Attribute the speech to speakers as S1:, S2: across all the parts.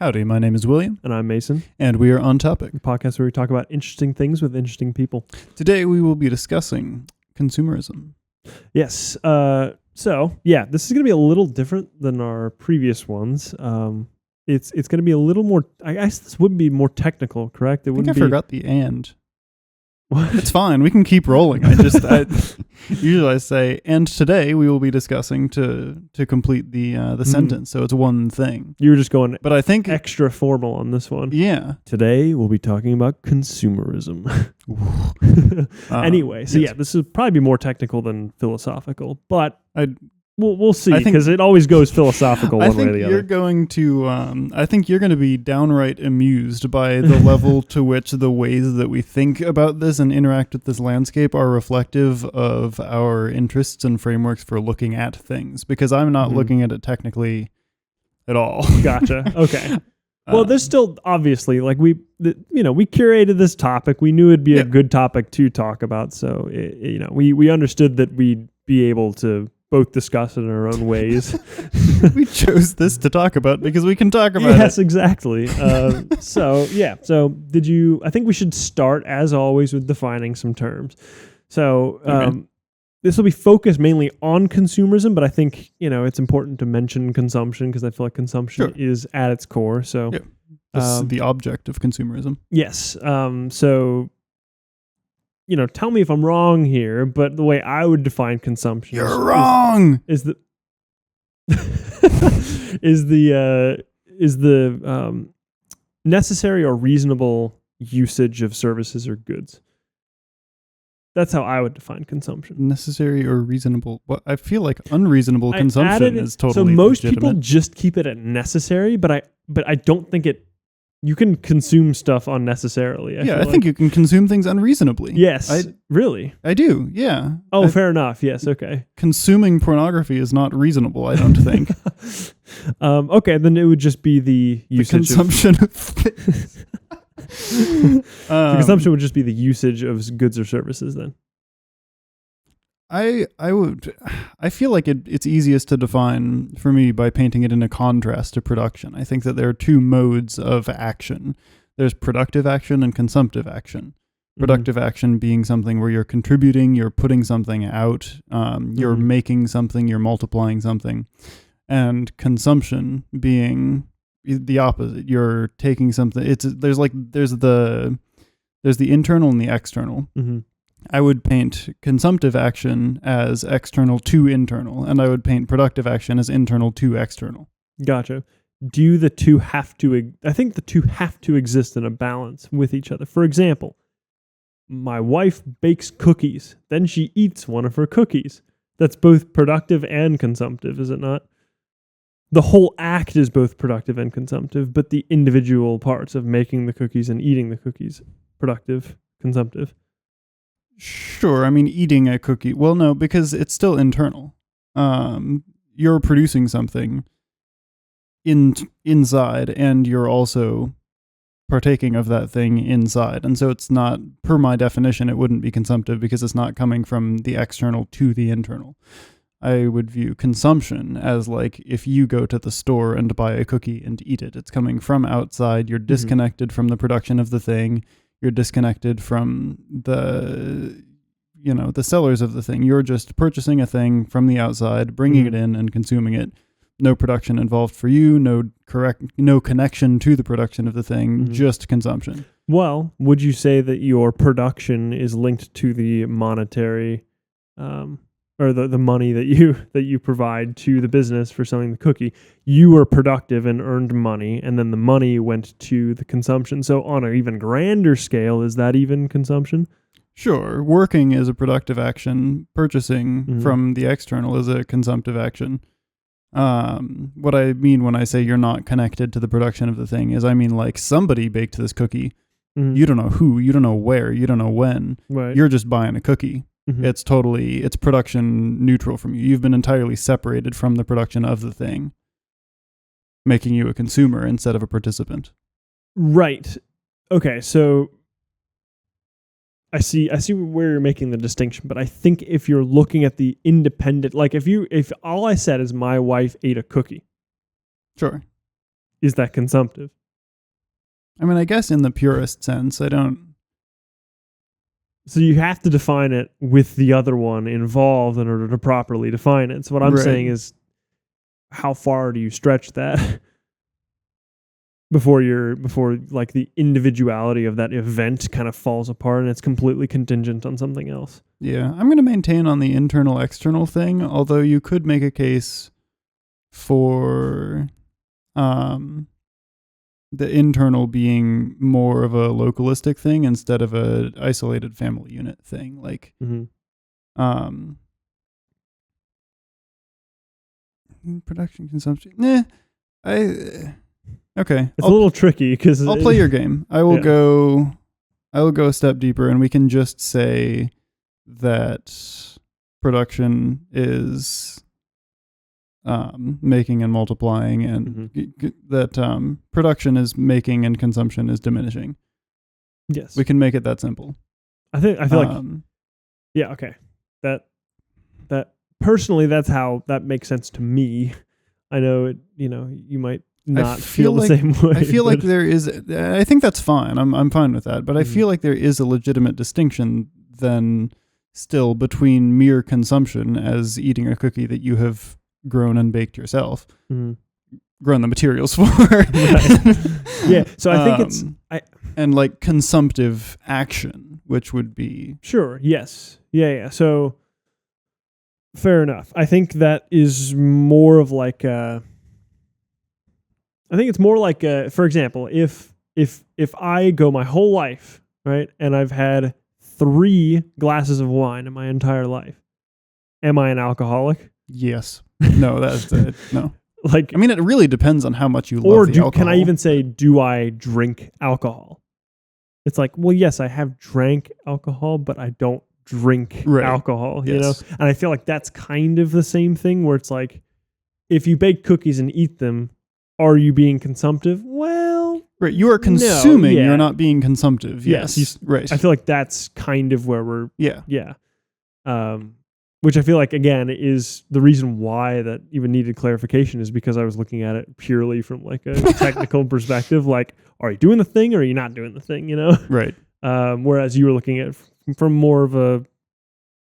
S1: Howdy, my name is William.
S2: And I'm Mason.
S1: And we are On Topic,
S2: A podcast where we talk about interesting things with interesting people.
S1: Today we will be discussing consumerism.
S2: Yes. This is going to be a little different than our previous ones. It's going to be a little more, I guess this would be more technical, correct?
S1: I think I forgot the and. It's fine. We can keep rolling. Usually I say, and today we will be discussing to complete the sentence. So it's one thing.
S2: You were just going
S1: but I think
S2: extra formal on this one.
S1: Yeah.
S2: Today we'll be talking about consumerism. Anyway, so
S1: yes.
S2: this will probably be more technical than philosophical, but We'll see,
S1: I think-
S2: because it always goes philosophical one way or the other.
S1: I think you're going to be downright amused by the level to which the ways that we think about this and interact with this landscape are reflective of our interests and frameworks for looking at things, because I'm not looking at it technically at all.
S2: Gotcha. Okay. Well, there's still obviously we curated this topic. We knew it'd be a good topic to talk about. So, we understood that we'd be able to both discuss it in our own ways.
S1: We chose this to talk about because we can talk about it.
S2: Yes, exactly. So did you, I think we should start as always with defining some terms. So, this will be focused mainly on consumerism, but I think, it's important to mention consumption because I feel like consumption is at its core. So,
S1: this is the object of consumerism.
S2: Yes. Tell me if I'm wrong here, but the way I would define consumption
S1: You're wrong.
S2: Is the necessary or reasonable usage of services or goods. That's how I would define consumption.
S1: Necessary or reasonable. Well, I feel like unreasonable consumption is totally
S2: so most
S1: legitimate.
S2: people just keep it at necessary, but I don't think you can consume stuff unnecessarily.
S1: I think you can consume things unreasonably.
S2: Yes. Really?
S1: I do, yeah.
S2: Oh, fair enough. Yes, okay.
S1: Consuming pornography is not reasonable, I don't think.
S2: Okay, then it would just be the usage
S1: consumption of things.
S2: The consumption would just be the usage of goods or services then.
S1: I feel like it's easiest to define for me by painting it in a contrast to production. I think that there are two modes of action. There's productive action and consumptive action. Productive action being something where you're contributing, you're putting something out, you're making something, you're multiplying something. And consumption being the opposite. You're taking something. There's the internal and the external. I would paint consumptive action as external to internal, and I would paint productive action as internal to external.
S2: Gotcha. Do the two have to? I think the two have to exist in a balance with each other. For example, my wife bakes cookies, then she eats one of her cookies. That's both productive and consumptive, is it not? The whole act is both productive and consumptive, but the individual parts of making the cookies and eating the cookies, productive, consumptive.
S1: Sure, I mean, eating a cookie. Well, no, because it's still internal. You're producing something inside, and you're also partaking of that thing inside. And so it's not, per my definition, it wouldn't be consumptive because it's not coming from the external to the internal. I would view consumption as like if you go to the store and buy a cookie and eat it. It's coming from outside. You're disconnected from the production of the thing. You're disconnected from the sellers of the thing. You're just purchasing a thing from the outside, bringing it in and consuming it. No production involved for you, no connection to the production of the thing, just consumption.
S2: Well, would you say that your production is linked to the monetary or the money that you provide to the business for selling the cookie? You were productive and earned money, and then the money went to the consumption. So on an even grander scale, is that even consumption?
S1: Sure. Working is a productive action. Purchasing from the external is a consumptive action. What I mean when I say you're not connected to the production of the thing is I mean like somebody baked this cookie. You don't know who, you don't know where, you don't know when.
S2: Right.
S1: You're just buying a cookie. It's production neutral from you. You've been entirely separated from the production of the thing, making you a consumer instead of a participant. Right.
S2: Okay, so I see where you're making the distinction, but I think if you're looking at the independent, like if all I said is my wife ate a cookie.
S1: Sure.
S2: is that consumptive?
S1: I mean, I guess in the purest sense, I don't.
S2: So you have to define it with the other one involved in order to properly define it. So what I'm saying is, how far do you stretch that before like the individuality of that event kind of falls apart and it's completely contingent on something else?
S1: Yeah, I'm going to maintain on the internal-external thing, although you could make a case for the internal being more of a localistic thing instead of a isolated family unit thing. Like, production, consumption. Okay.
S2: It's a little tricky because
S1: I'll play your game. I will go a step deeper, and we can just say that production is making and multiplying, and that production is making and consumption is diminishing.
S2: Yes,
S1: we can make it that simple.
S2: I feel like okay. That personally, that's how that makes sense to me. I know it. You might not feel the same way.
S1: I feel like there is. I think that's fine. I'm fine with that. But I feel like there is a legitimate distinction then still between mere consumption as eating a cookie that you have grown and baked yourself, grown the materials for.
S2: Yeah. So I think it's
S1: and like consumptive action, which would be
S2: sure. Yes. Yeah. So fair enough. I think that is more of like I think it's more like for example, if I go my whole life, right, and I've had 3 glasses of wine in my entire life, am I an alcoholic?
S1: Yes. No, that's it. No.
S2: Like,
S1: I mean, it really depends on how much you love the alcohol.
S2: Can I even say, do I drink alcohol? It's like, well, yes, I have drank alcohol, but I don't drink alcohol, you know? And I feel like that's kind of the same thing where it's like, if you bake cookies and eat them, are you being consumptive? Well,
S1: right. You are consuming. You're not being consumptive. Yes. Right.
S2: I feel like that's kind of where we're.
S1: Yeah.
S2: Which I feel like, again, is the reason why that even needed clarification is because I was looking at it purely from like a technical perspective. Like, are you doing the thing or are you not doing the thing? You know?
S1: Right.
S2: Whereas you were looking at it from more of a.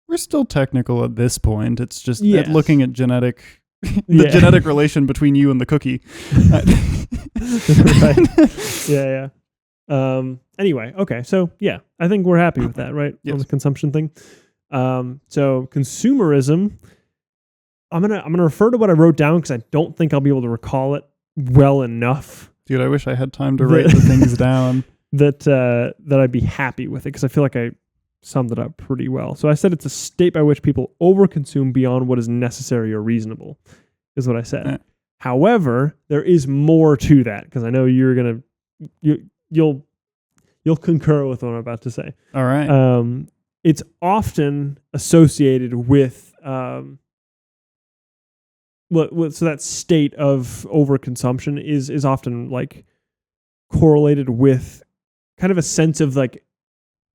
S1: We're still technical at this point. It's just looking at genetic. The genetic relation between you and the cookie.
S2: Right. Yeah. Anyway, okay. So yeah, I think we're happy with that, right?
S1: Yes.
S2: On the consumption thing. So consumerism, I'm gonna refer to what I wrote down because I don't think I'll be able to recall it well enough.
S1: Dude, I wish I had time to write the things down.
S2: That I'd be happy with it because I feel like I summed it up pretty well. So I said it's a state by which people overconsume beyond what is necessary or reasonable, is what I said.
S1: Yeah.
S2: However, there is more to that because I know you'll concur with what I'm about to say.
S1: All right.
S2: It's often associated with so that state of overconsumption is often like correlated with kind of a sense of like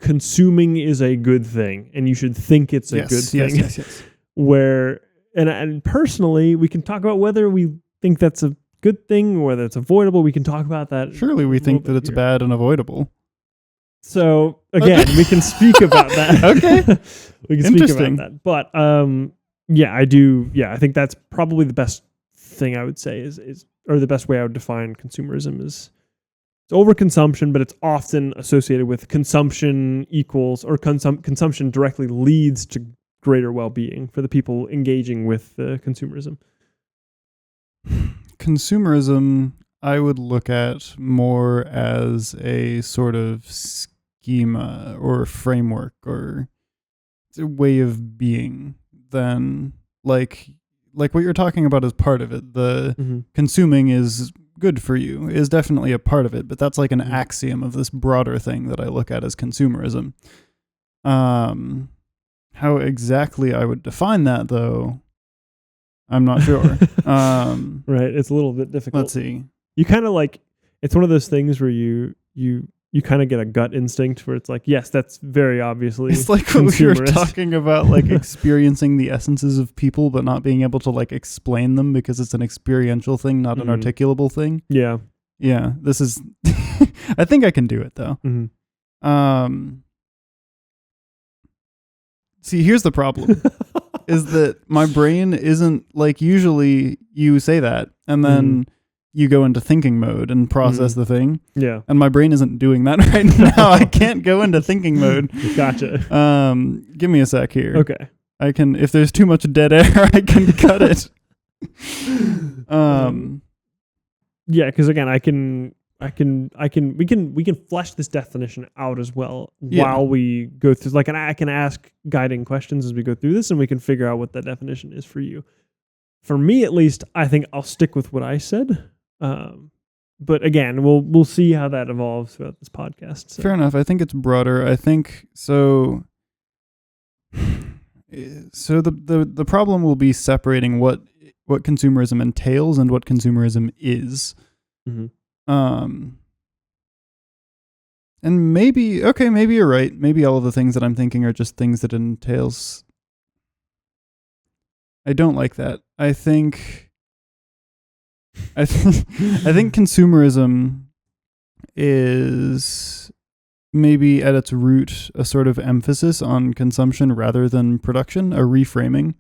S2: consuming is a good thing and you should think it's a good thing.
S1: Yes.
S2: Where and personally, we can talk about whether we think that's a good thing or whether it's avoidable. We can talk about that.
S1: Surely we think that it's bad and avoidable.
S2: So again, we can speak about that.
S1: Okay.
S2: We can speak about that. But I do. Yeah, I think that's probably the best thing I would say is or the best way I would define consumerism is it's overconsumption, but it's often associated with consumption equals or consumption directly leads to greater well-being for the people engaging with consumerism.
S1: Consumerism, I would look at more as a sort of schema or framework or a way of being than like what you're talking about is part of it. The consuming is good for you is definitely a part of it, but that's like an axiom of this broader thing that I look at as consumerism. How exactly I would define that though, I'm not sure.
S2: Right. It's a little bit difficult.
S1: Let's see.
S2: You kind of like, it's one of those things where you you kind of get a gut instinct where it's like, yes, that's very obviously
S1: It's like what we were
S2: consumerist.
S1: talking about, like experiencing the essences of people, but not being able to like explain them because it's an experiential thing, not an articulable thing.
S2: Yeah.
S1: Yeah, this is. I think I can do it though. See, here's the problem: is that my brain isn't like usually you say that, and then you go into thinking mode and process the thing.
S2: Yeah.
S1: And my brain isn't doing that right now. I can't go into thinking mode.
S2: Gotcha.
S1: Give me a sec here.
S2: Okay.
S1: I can, if there's too much dead air, I can cut it.
S2: Yeah, because again, we can flesh this definition out as well while we go through. Like, and I can ask guiding questions as we go through this, and we can figure out what that definition is for you. For me, at least, I think I'll stick with what I said. But again, we'll see how that evolves throughout this podcast. So.
S1: Fair enough. I think it's broader. I think so. So the problem will be separating what consumerism entails and what consumerism is. And maybe you're right. Maybe all of the things that I'm thinking are just things that it entails. I don't like that. I think consumerism is maybe at its root a sort of emphasis on consumption rather than production, a reframing.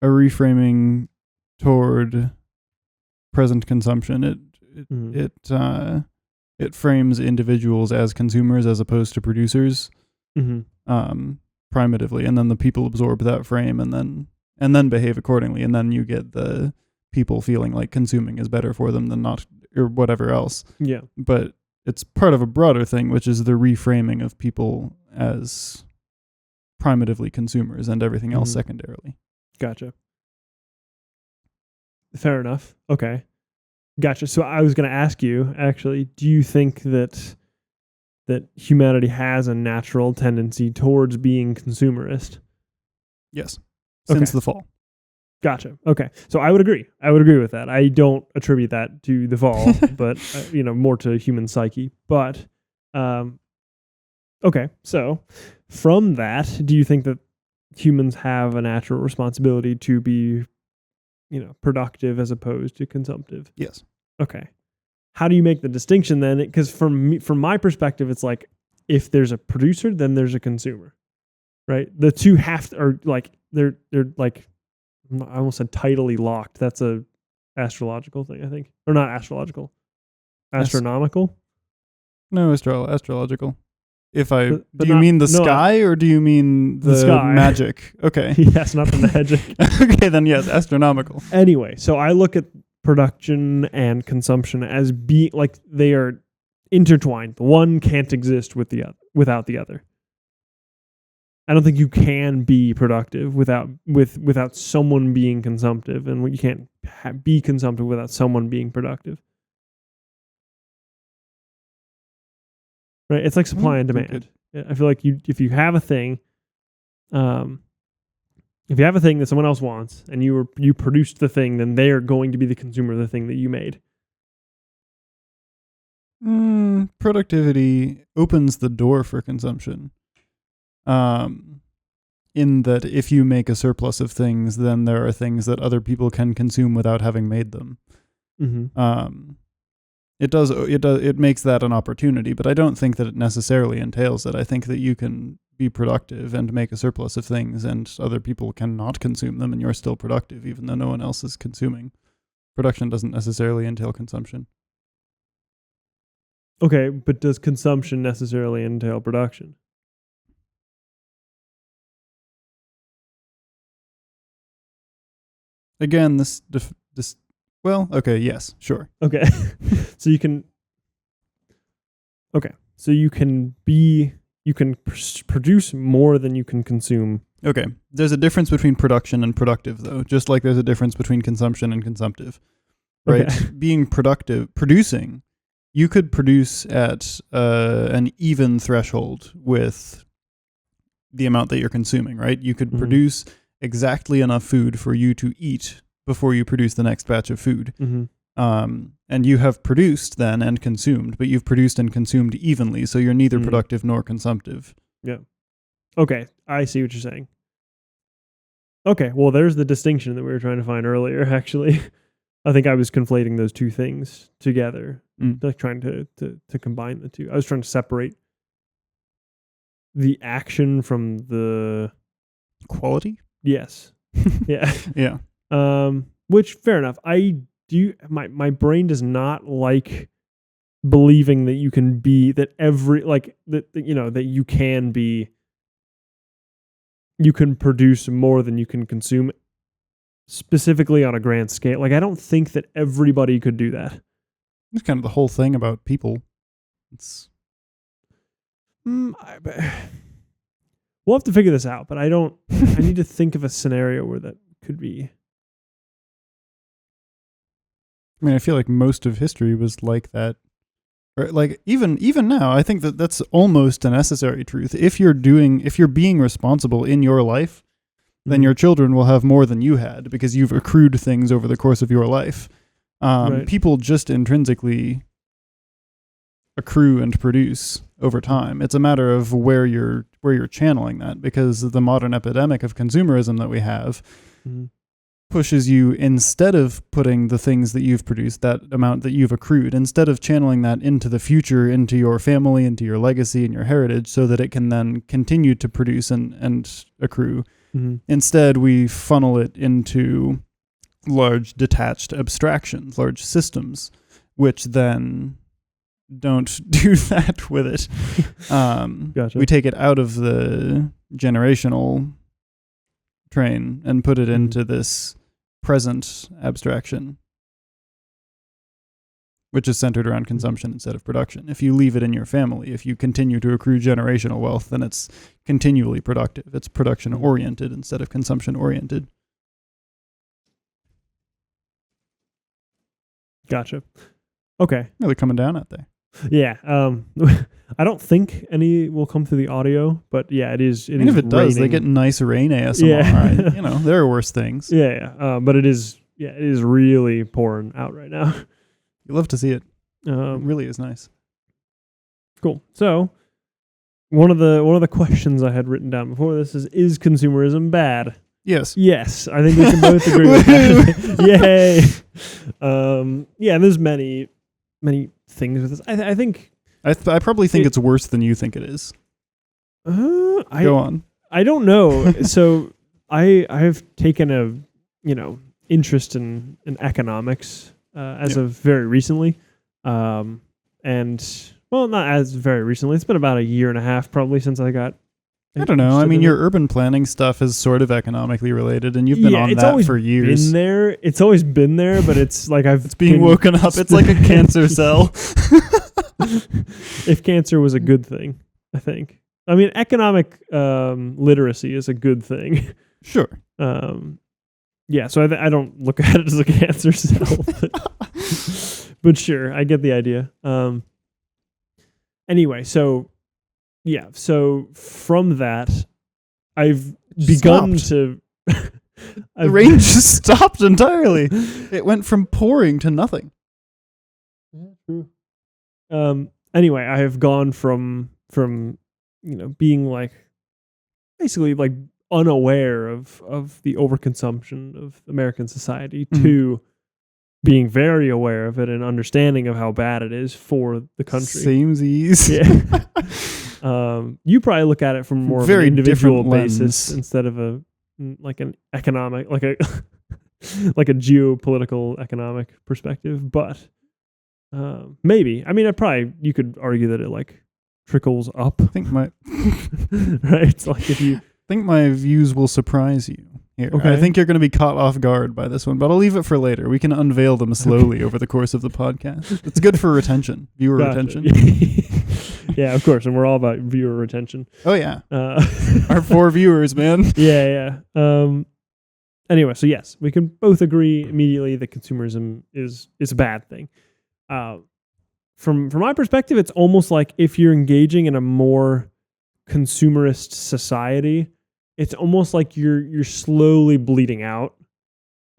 S1: A reframing toward present consumption. It frames individuals as consumers as opposed to producers. Primitively, and then the people absorb that frame and then behave accordingly, and then you get the people feeling like consuming is better for them than not, or whatever else.
S2: Yeah.
S1: But it's part of a broader thing, which is the reframing of people as primitively consumers and everything else secondarily.
S2: Gotcha. Fair enough. Okay. Gotcha. So I was going to ask you, actually, do you think that humanity has a natural tendency towards being consumerist?
S1: Yes. Since the fall.
S2: Gotcha. Okay. So I would agree. I would agree with that. I don't attribute that to the fall, but more to human psyche. But okay. So from that, do you think that humans have a natural responsibility to be, productive as opposed to consumptive?
S1: Yes.
S2: Okay. How do you make the distinction then? Because from my perspective, it's like if there's a producer, then there's a consumer, right? The two are like they're like, I almost said tidally locked. That's a astrological thing, I think, or not astrological, astronomical.
S1: No, astrological. Do you
S2: not,
S1: mean the sky or do you mean the
S2: sky.
S1: Magic? Okay.
S2: Yes, not the magic.
S1: Okay, then yes, astronomical.
S2: Anyway, so I look at production and consumption as being like they are intertwined. The one can't exist without the other. I don't think you can be productive without someone being consumptive, and you can't be consumptive without someone being productive. Right? It's like supply and demand. I feel like if you have a thing, if you have a thing that someone else wants and you produced the thing, then they are going to be the consumer of the thing that you made.
S1: Productivity opens the door for consumption. In that if you make a surplus of things, then there are things that other people can consume without having made them. It makes that an opportunity, but I don't think that it necessarily entails it. I think that you can be productive and make a surplus of things and other people cannot consume them and you're still productive even though no one else is consuming. Production doesn't necessarily entail consumption.
S2: Okay, but does consumption necessarily entail production?
S1: Again, yes, sure.
S2: Okay. So you can produce more than you can consume.
S1: Okay. There's a difference between production and productive, though, just like there's a difference between consumption and consumptive. Right? Okay. Being producing, you could produce at an even threshold with the amount that you're consuming, right? You could produce exactly enough food for you to eat before you produce the next batch of food. And you have produced then and consumed, but you've produced and consumed evenly, so you're neither productive nor consumptive.
S2: Yeah. Okay, I see what you're saying. Okay, well, there's the distinction that we were trying to find earlier, actually. I think I was conflating those two things together, like trying to combine the two. I was trying to separate the action from the
S1: quality.
S2: Yes. Yeah.
S1: Yeah.
S2: Which, fair enough. My brain does not like believing that you can be that you can produce more than you can consume, specifically on a grand scale. Like, I don't think that everybody could do that.
S1: It's kind of the whole thing about people. It's
S2: we'll have to figure this out, but I need to think of a scenario where that could be.
S1: I mean, I feel like most of history was like that. Or like even now, I think that that's almost a necessary truth. If you're being responsible in your life, then your children will have more than you had because you've accrued things over the course of your life. Right. People just intrinsically accrue and produce over time. It's a matter of where you're channeling that, because the modern epidemic of consumerism that we have pushes you, instead of putting the things that you've produced, that amount that you've accrued, instead of channeling that into the future, into your family, into your legacy and your heritage, so that it can then continue to produce and accrue. Instead, we funnel it into large detached abstractions, large systems, which then don't do that with it.
S2: Gotcha.
S1: We take it out of the generational train and put it into this present abstraction, which is centered around consumption instead of production. If you leave it in your family, if you continue to accrue generational wealth, then it's continually productive. It's production oriented instead of consumption oriented.
S2: Gotcha. Okay.
S1: Really coming down out there.
S2: Yeah. I don't think any will come through the audio, but yeah, it is.
S1: Even if it does, they get nice rain ASMR.
S2: Yeah.
S1: You know, there are worse things.
S2: Yeah. But it is really pouring out right now.
S1: You love to see it. It really is nice.
S2: Cool. So one of the questions I had written down before this is consumerism bad?
S1: Yes.
S2: Yes. I think we can both agree with that. Yay. Yeah, there's many things with this. I think
S1: I probably think it's worse than you think it is. Go on.
S2: I don't know. So I have taken a interest in economics as of very recently, and well, not as very recently. It's been about a year and a half probably since I got.
S1: I don't know. I mean, your urban planning stuff is sort of economically related, and you've been on that for years.
S2: Been there. It's always been there, but it's like it's
S1: being woken up. It's like a cancer cell.
S2: If cancer was a good thing, I think. I mean, economic literacy is a good thing.
S1: Sure.
S2: Yeah, so I don't look at it as a cancer cell, but sure, I get the idea. Anyway, so from that, I've begun to.
S1: The rain just stopped entirely. It went from pouring to nothing.
S2: Yeah, true. Anyway, I have gone from being like basically like unaware of the overconsumption of American society to being very aware of it and understanding of how bad it is for the country.
S1: Samesies.
S2: Yeah. You probably look at it from more
S1: very
S2: of an individual basis
S1: lens.
S2: instead of an economic, like a like a geopolitical economic perspective, but maybe. I mean, you could argue that it like trickles up.
S1: I think right.
S2: It's like if you
S1: think my views will surprise you here.
S2: Okay.
S1: I think you're going to be caught off guard by this one, but I'll leave it for later. We can unveil them slowly over the course of the podcast. It's good for retention, viewer retention.
S2: Yeah, of course, and we're all about viewer retention.
S1: Oh yeah, our 4 viewers, man.
S2: Yeah. Anyway, so yes, we can both agree immediately that consumerism is a bad thing. From my perspective, it's almost like if you're engaging in a more consumerist society, it's almost like you're slowly bleeding out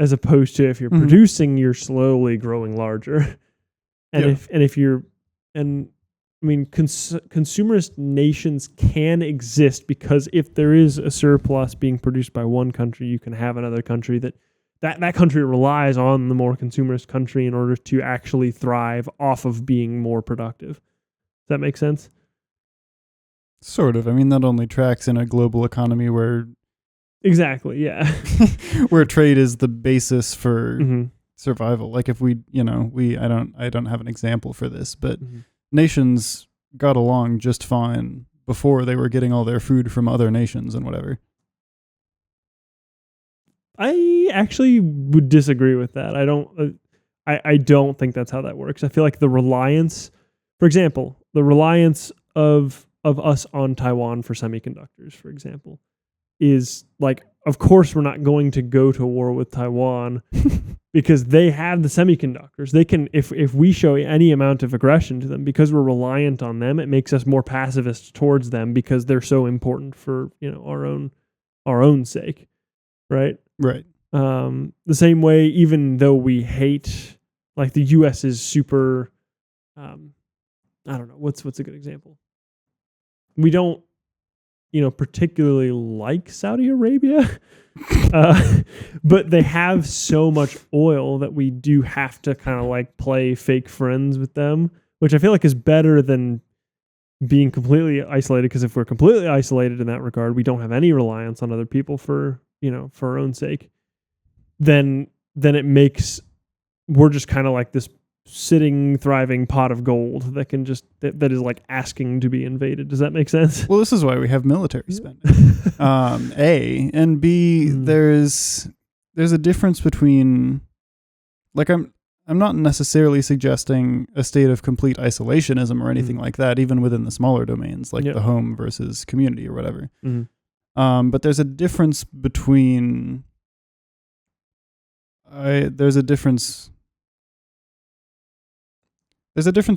S2: as opposed to if you're producing, you're slowly growing larger. And consumerist nations can exist because if there is a surplus being produced by one country, you can have another country that country relies on the more consumerist country in order to actually thrive off of being more productive. Does that make sense?
S1: Sort of. I mean, that only tracks in a global economy where
S2: exactly, yeah,
S1: where trade is the basis for survival. Like if I don't have an example for this, but nations got along just fine before they were getting all their food from other nations and whatever.
S2: I actually would disagree with that. I don't think that's how that works. I feel like the reliance, for example, of us on Taiwan for semiconductors, for example, is like, of course we're not going to go to war with Taiwan because they have the semiconductors. They can, if we show any amount of aggression to them, because we're reliant on them, it makes us more pacifist towards them because they're so important for, our own sake. Right.
S1: Right.
S2: The same way, even though we hate, like the U.S. is super, I don't know, what's a good example? We don't, particularly like Saudi Arabia, but they have so much oil that we do have to kind of like play fake friends with them, which I feel like is better than being completely isolated. Because if we're completely isolated in that regard, we don't have any reliance on other people for our own sake. Then it makes, we're just kind of like this sitting, thriving pot of gold that can just, that is like asking to be invaded. Does that make sense?
S1: Well, this is why we have military spending. A, and B, there's a difference between, like, I'm not necessarily suggesting a state of complete isolationism or anything like that, even within the smaller domains, like the home versus community or whatever. But there's a difference between there's a difference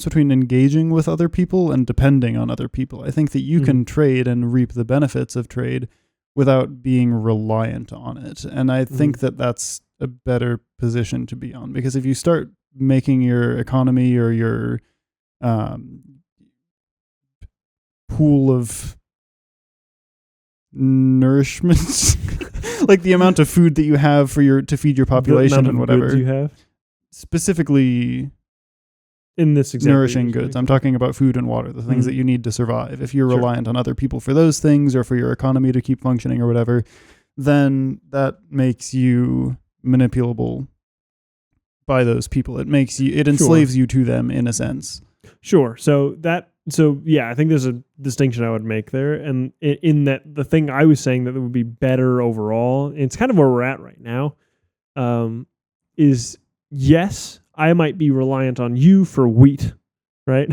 S1: between engaging with other people and depending on other people. I think that you can trade and reap the benefits of trade without being reliant on it. And I think that that's a better position to be on, because if you start making your economy or your pool of nourishment, like the amount of food that you have to feed your population and whatever,
S2: goods you have
S1: specifically
S2: in this example,
S1: nourishing goods. I'm talking about food and water, the things that you need to survive. If you're reliant on other people for those things or for your economy to keep functioning or whatever, then that makes you manipulable by those people. It enslaves you to them in a sense. Sure.
S2: So yeah, I think there's a distinction I would make there. And in that, the thing I was saying that would be better overall, and it's kind of where we're at right now, is yes, I might be reliant on you for wheat, right?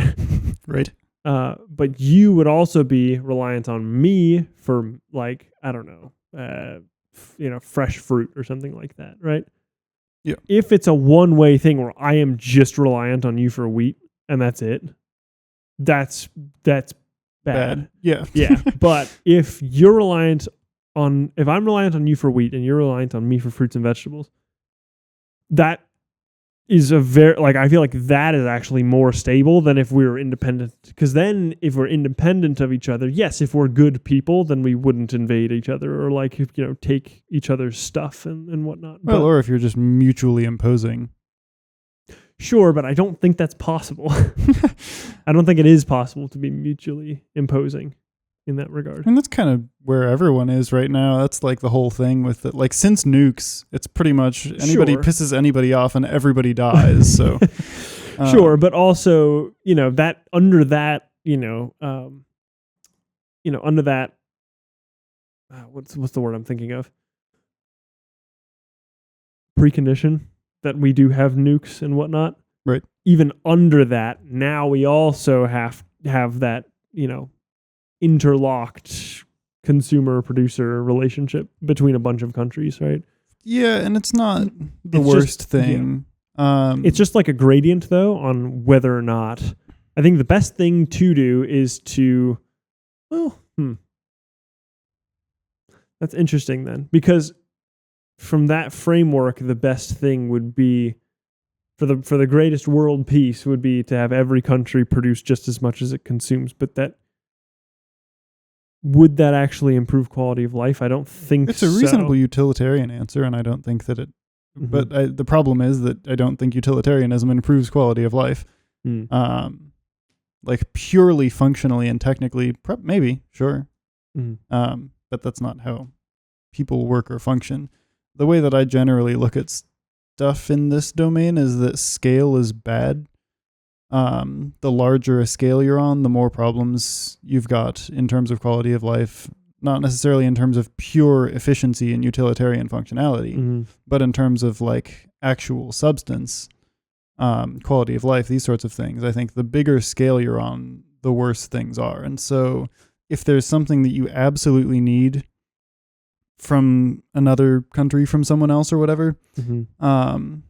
S1: Right.
S2: But you would also be reliant on me for, like, I don't know, fresh fruit or something like that, right?
S1: Yeah.
S2: If it's a one-way thing where I am just reliant on you for wheat and that's it, that's bad.
S1: Yeah.
S2: Yeah. But if I'm reliant on you for wheat and you're reliant on me for fruits and vegetables, that is I feel like that is actually more stable than if we were independent. Because then if we're independent of each other, yes, if we're good people, then we wouldn't invade each other or take each other's stuff and whatnot.
S1: Well, or if you're just mutually imposing.
S2: Sure, but I don't think that's possible. I don't think it is possible to be mutually imposing in that regard.
S1: And that's kind of where everyone is right now. That's like the whole thing with it. Like, since nukes, it's pretty much anybody pisses anybody off and everybody dies. So
S2: sure, but also, that under that, under that, what's the word I'm thinking of? Precondition that we do have nukes and whatnot.
S1: Right.
S2: Even under that, now we also have that, interlocked consumer-producer relationship between a bunch of countries, right?
S1: Yeah, and it's not the worst thing. Yeah.
S2: It's just like a gradient, though, on whether or not. I think the best thing to do is to, that's interesting then, because from that framework, the best thing would be for the greatest world peace would be to have every country produce just as much as it consumes. But would that actually improve quality of life? I don't think
S1: it's a reasonable utilitarian answer, and I don't think that it. But the problem is that I don't think utilitarianism improves quality of life. Like purely functionally and technically, maybe, sure. But that's not how people work or function. The way that I generally look at stuff in this domain is that scale is bad. The larger a scale you're on, the more problems you've got in terms of quality of life, not necessarily in terms of pure efficiency and utilitarian functionality, but in terms of like actual substance, quality of life, these sorts of things. I think the bigger scale you're on, the worse things are. And so if there's something that you absolutely need from another country, from someone else or whatever, then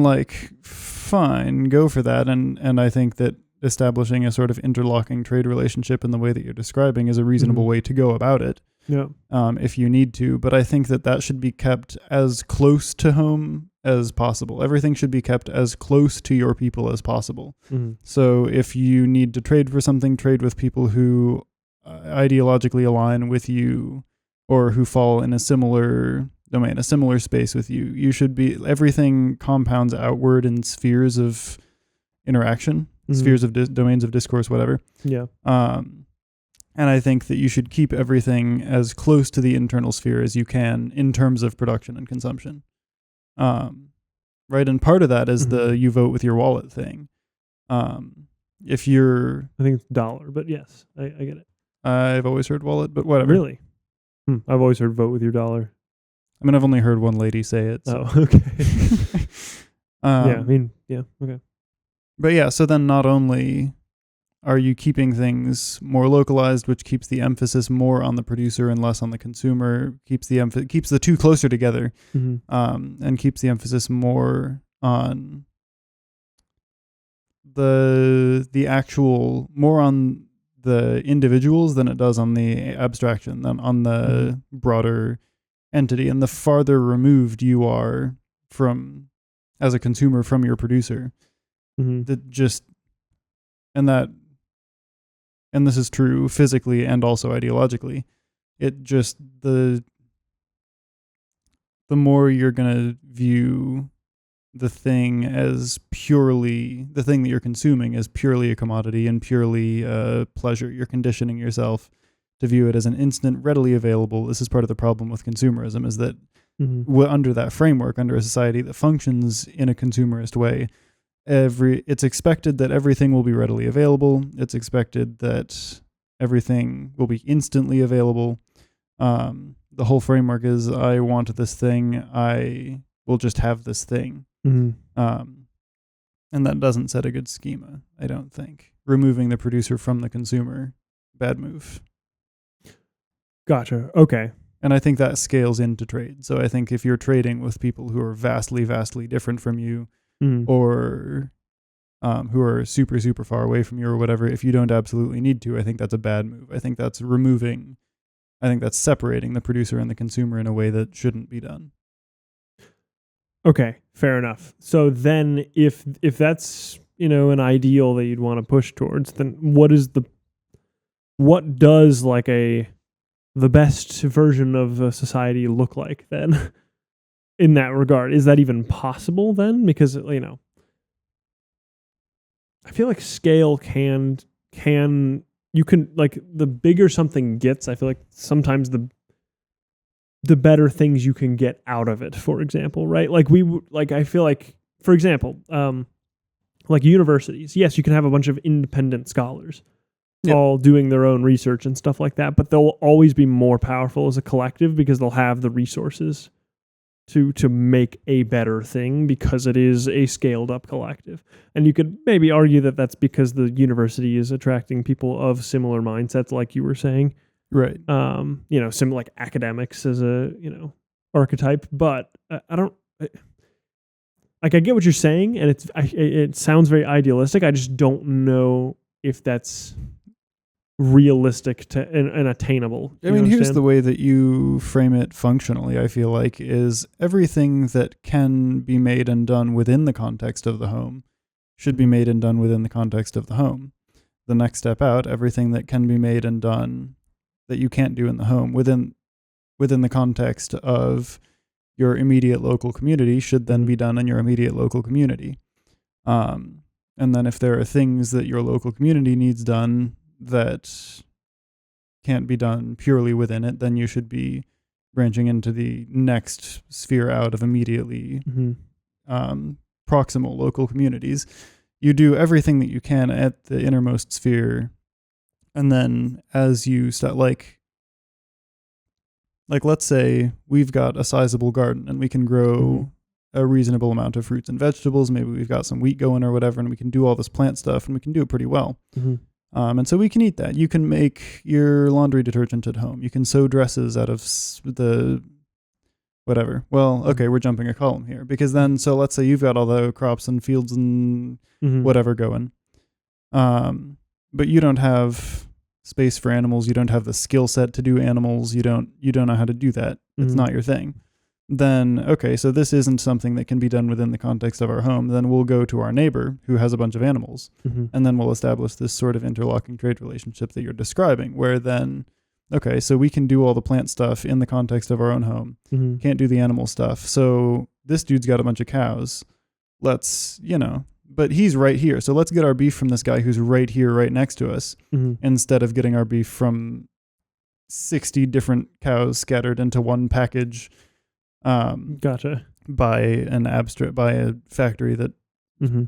S1: like fine, go for that. And I think that establishing a sort of interlocking trade relationship in the way that you're describing is a reasonable way to go about it.
S2: Yeah.
S1: If you need to, but I think that should be kept as close to home as possible. Everything should be kept as close to your people as possible. So if you need to trade for something, trade with people who ideologically align with you or who fall in a similar domain, a similar space with you. You should be, everything compounds outward in spheres of interaction, spheres of domains of discourse, whatever.
S2: Yeah.
S1: And I think that you should keep everything as close to the internal sphere as you can in terms of production and consumption. Right. And part of that is you vote with your wallet thing. If you're,
S2: I think it's dollar, but yes, I get it.
S1: I've always heard wallet, but whatever.
S2: Really? I've always heard vote with your dollar.
S1: I mean, I've only heard one lady say it. So.
S2: Oh, okay. Yeah, I mean, yeah, okay.
S1: But yeah, so then not only are you keeping things more localized, which keeps the emphasis more on the producer and less on the consumer, keeps the two closer together, and keeps the emphasis more on the actual, more on the individuals than it does on the abstraction, than on the broader entity. And the farther removed you are from, as a consumer, from your producer, and this is true physically and also ideologically, it just, the more you're going to view the thing as purely, the thing that you're consuming as purely a commodity and purely pleasure, you're conditioning yourself to view it as an instant, readily available. This is part of the problem with consumerism, is that under that framework, under a society that functions in a consumerist way, it's expected that everything will be readily available. It's expected that everything will be instantly available. The whole framework is, I want this thing, I will just have this thing. And that doesn't set a good schema, I don't think. Removing the producer from the consumer, bad move.
S2: Gotcha. Okay.
S1: And I think that scales into trade. So I think if you're trading with people who are vastly, vastly different from you, or who are super, super far away from you or whatever, if you don't absolutely need to, I think that's a bad move. I think that's separating the producer and the consumer in a way that shouldn't be done.
S2: Okay, fair enough. So then if that's, an ideal that you'd want to push towards, then what does like the best version of a society look like then? In that regard, is that even possible then? Because I feel like scale can you can, like, the bigger something gets, I feel like sometimes the better things you can get out of it. For example, right? I feel like, for example, like universities. Yes, you can have a bunch of independent scholars all doing their own research and stuff like that, but they'll always be more powerful as a collective because they'll have the resources to make a better thing because it is a scaled up collective. And you could maybe argue that that's because the university is attracting people of similar mindsets, like you were saying.
S1: Right.
S2: Some like academics as a, archetype, but I get what you're saying, and it sounds very idealistic. I just don't know if that's realistic and attainable.
S1: I mean, here's the way that you frame it functionally, I feel like, is everything that can be made and done within the context of the home should be made and done within the context of the home. The next step out, everything that can be made and done that you can't do in the home within the context of your immediate local community should then be done in your immediate local community. And then if there are things that your local community needs done that can't be done purely within it, then you should be branching into the next sphere out of immediately proximal local communities. You do everything that you can at the innermost sphere, and then as you start, like let's say we've got a sizable garden and we can grow a reasonable amount of fruits and vegetables. Maybe we've got some wheat going or whatever, and we can do all this plant stuff and we can do it pretty well. And so we can eat that. You can make your laundry detergent at home. You can sew dresses out of the whatever. Well, okay, we're jumping a column here because then, so let's say you've got all the crops and fields and whatever going. But you don't have space for animals. You don't have the skill set to do animals. You don't know how to do that. It's not your thing. Then, okay, so this isn't something that can be done within the context of our home. Then we'll go to our neighbor who has a bunch of animals, and then we'll establish this sort of interlocking trade relationship that you're describing, where then, okay, so we can do all the plant stuff in the context of our own home. Can't do the animal stuff. So this dude's got a bunch of cows. Let's, but he's right here. So let's get our beef from this guy who's right here, right next to us, instead of getting our beef from 60 different cows scattered into one package.
S2: Gotcha.
S1: By a factory that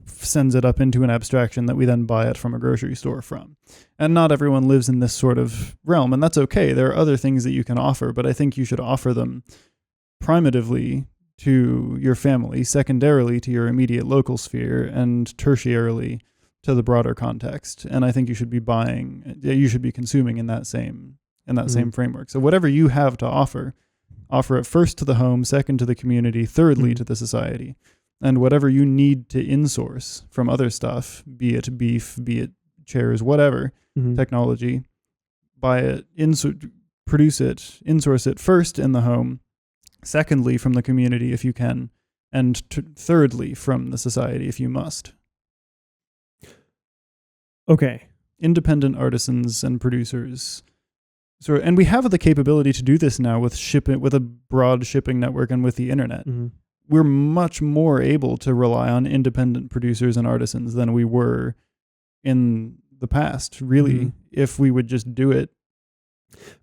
S1: sends it up into an abstraction that we then buy it from a grocery store from. And not everyone lives in this sort of realm, and that's okay. There are other things that you can offer, but I think you should offer them primitively to your family, secondarily to your immediate local sphere, and tertiarily to the broader context. And I think you should be consuming in that same framework. So whatever you have to offer it first to the home, second to the community, thirdly to the society. And whatever you need to insource from other stuff, be it beef, be it chairs, whatever, technology, buy it, produce it, insource it first in the home, secondly from the community if you can, and thirdly from the society if you must. Okay. Independent artisans and producers. So, and we have the capability to do this now with a broad shipping network and with the internet. We're much more able to rely on independent producers and artisans than we were in the past, really, if we would just do it.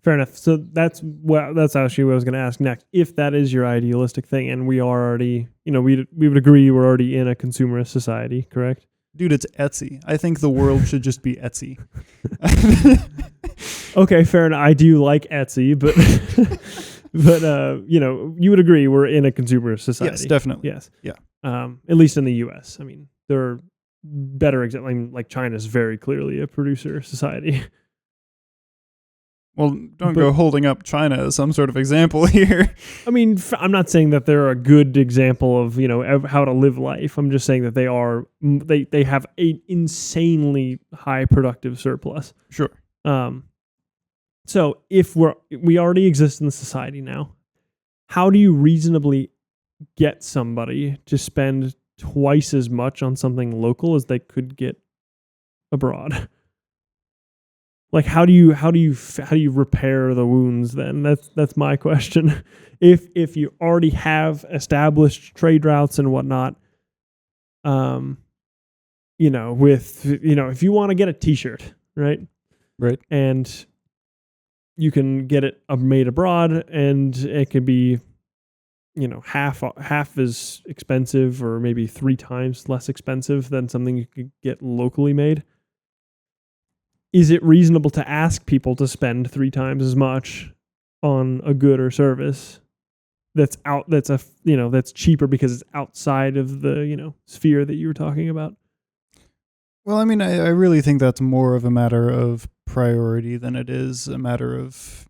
S2: Fair enough. So that's actually what I was going to ask next. If that is your idealistic thing, and we are already, we would agree we're already in a consumerist society, correct?
S1: Dude, it's Etsy. I think the world should just be Etsy.
S2: Okay, fair enough. I do like Etsy, but you would agree we're in a consumerist society.
S1: Yes, definitely.
S2: Yes.
S1: Yeah.
S2: At least in the U.S. I mean, there are better examples. Like China is very clearly a producer society.
S1: Well, don't go holding up China as some sort of example here.
S2: I mean, I'm not saying that they're a good example of, how to live life. I'm just saying that they have an insanely high productive surplus.
S1: Sure.
S2: So if we already exist in the society now, how do you reasonably get somebody to spend twice as much on something local as they could get abroad? Like, how do you repair the wounds then? That's my question. If you already have established trade routes and whatnot, if you want to get a t-shirt, right?
S1: Right.
S2: And you can get it made abroad and it could be, half as expensive or maybe 3 times less expensive than something you could get locally made. Is it reasonable to ask people to spend 3 times as much on a good or service that's cheaper because it's outside of the, sphere that you were talking about?
S1: Well, I mean, I really think that's more of a matter of priority than it is a matter of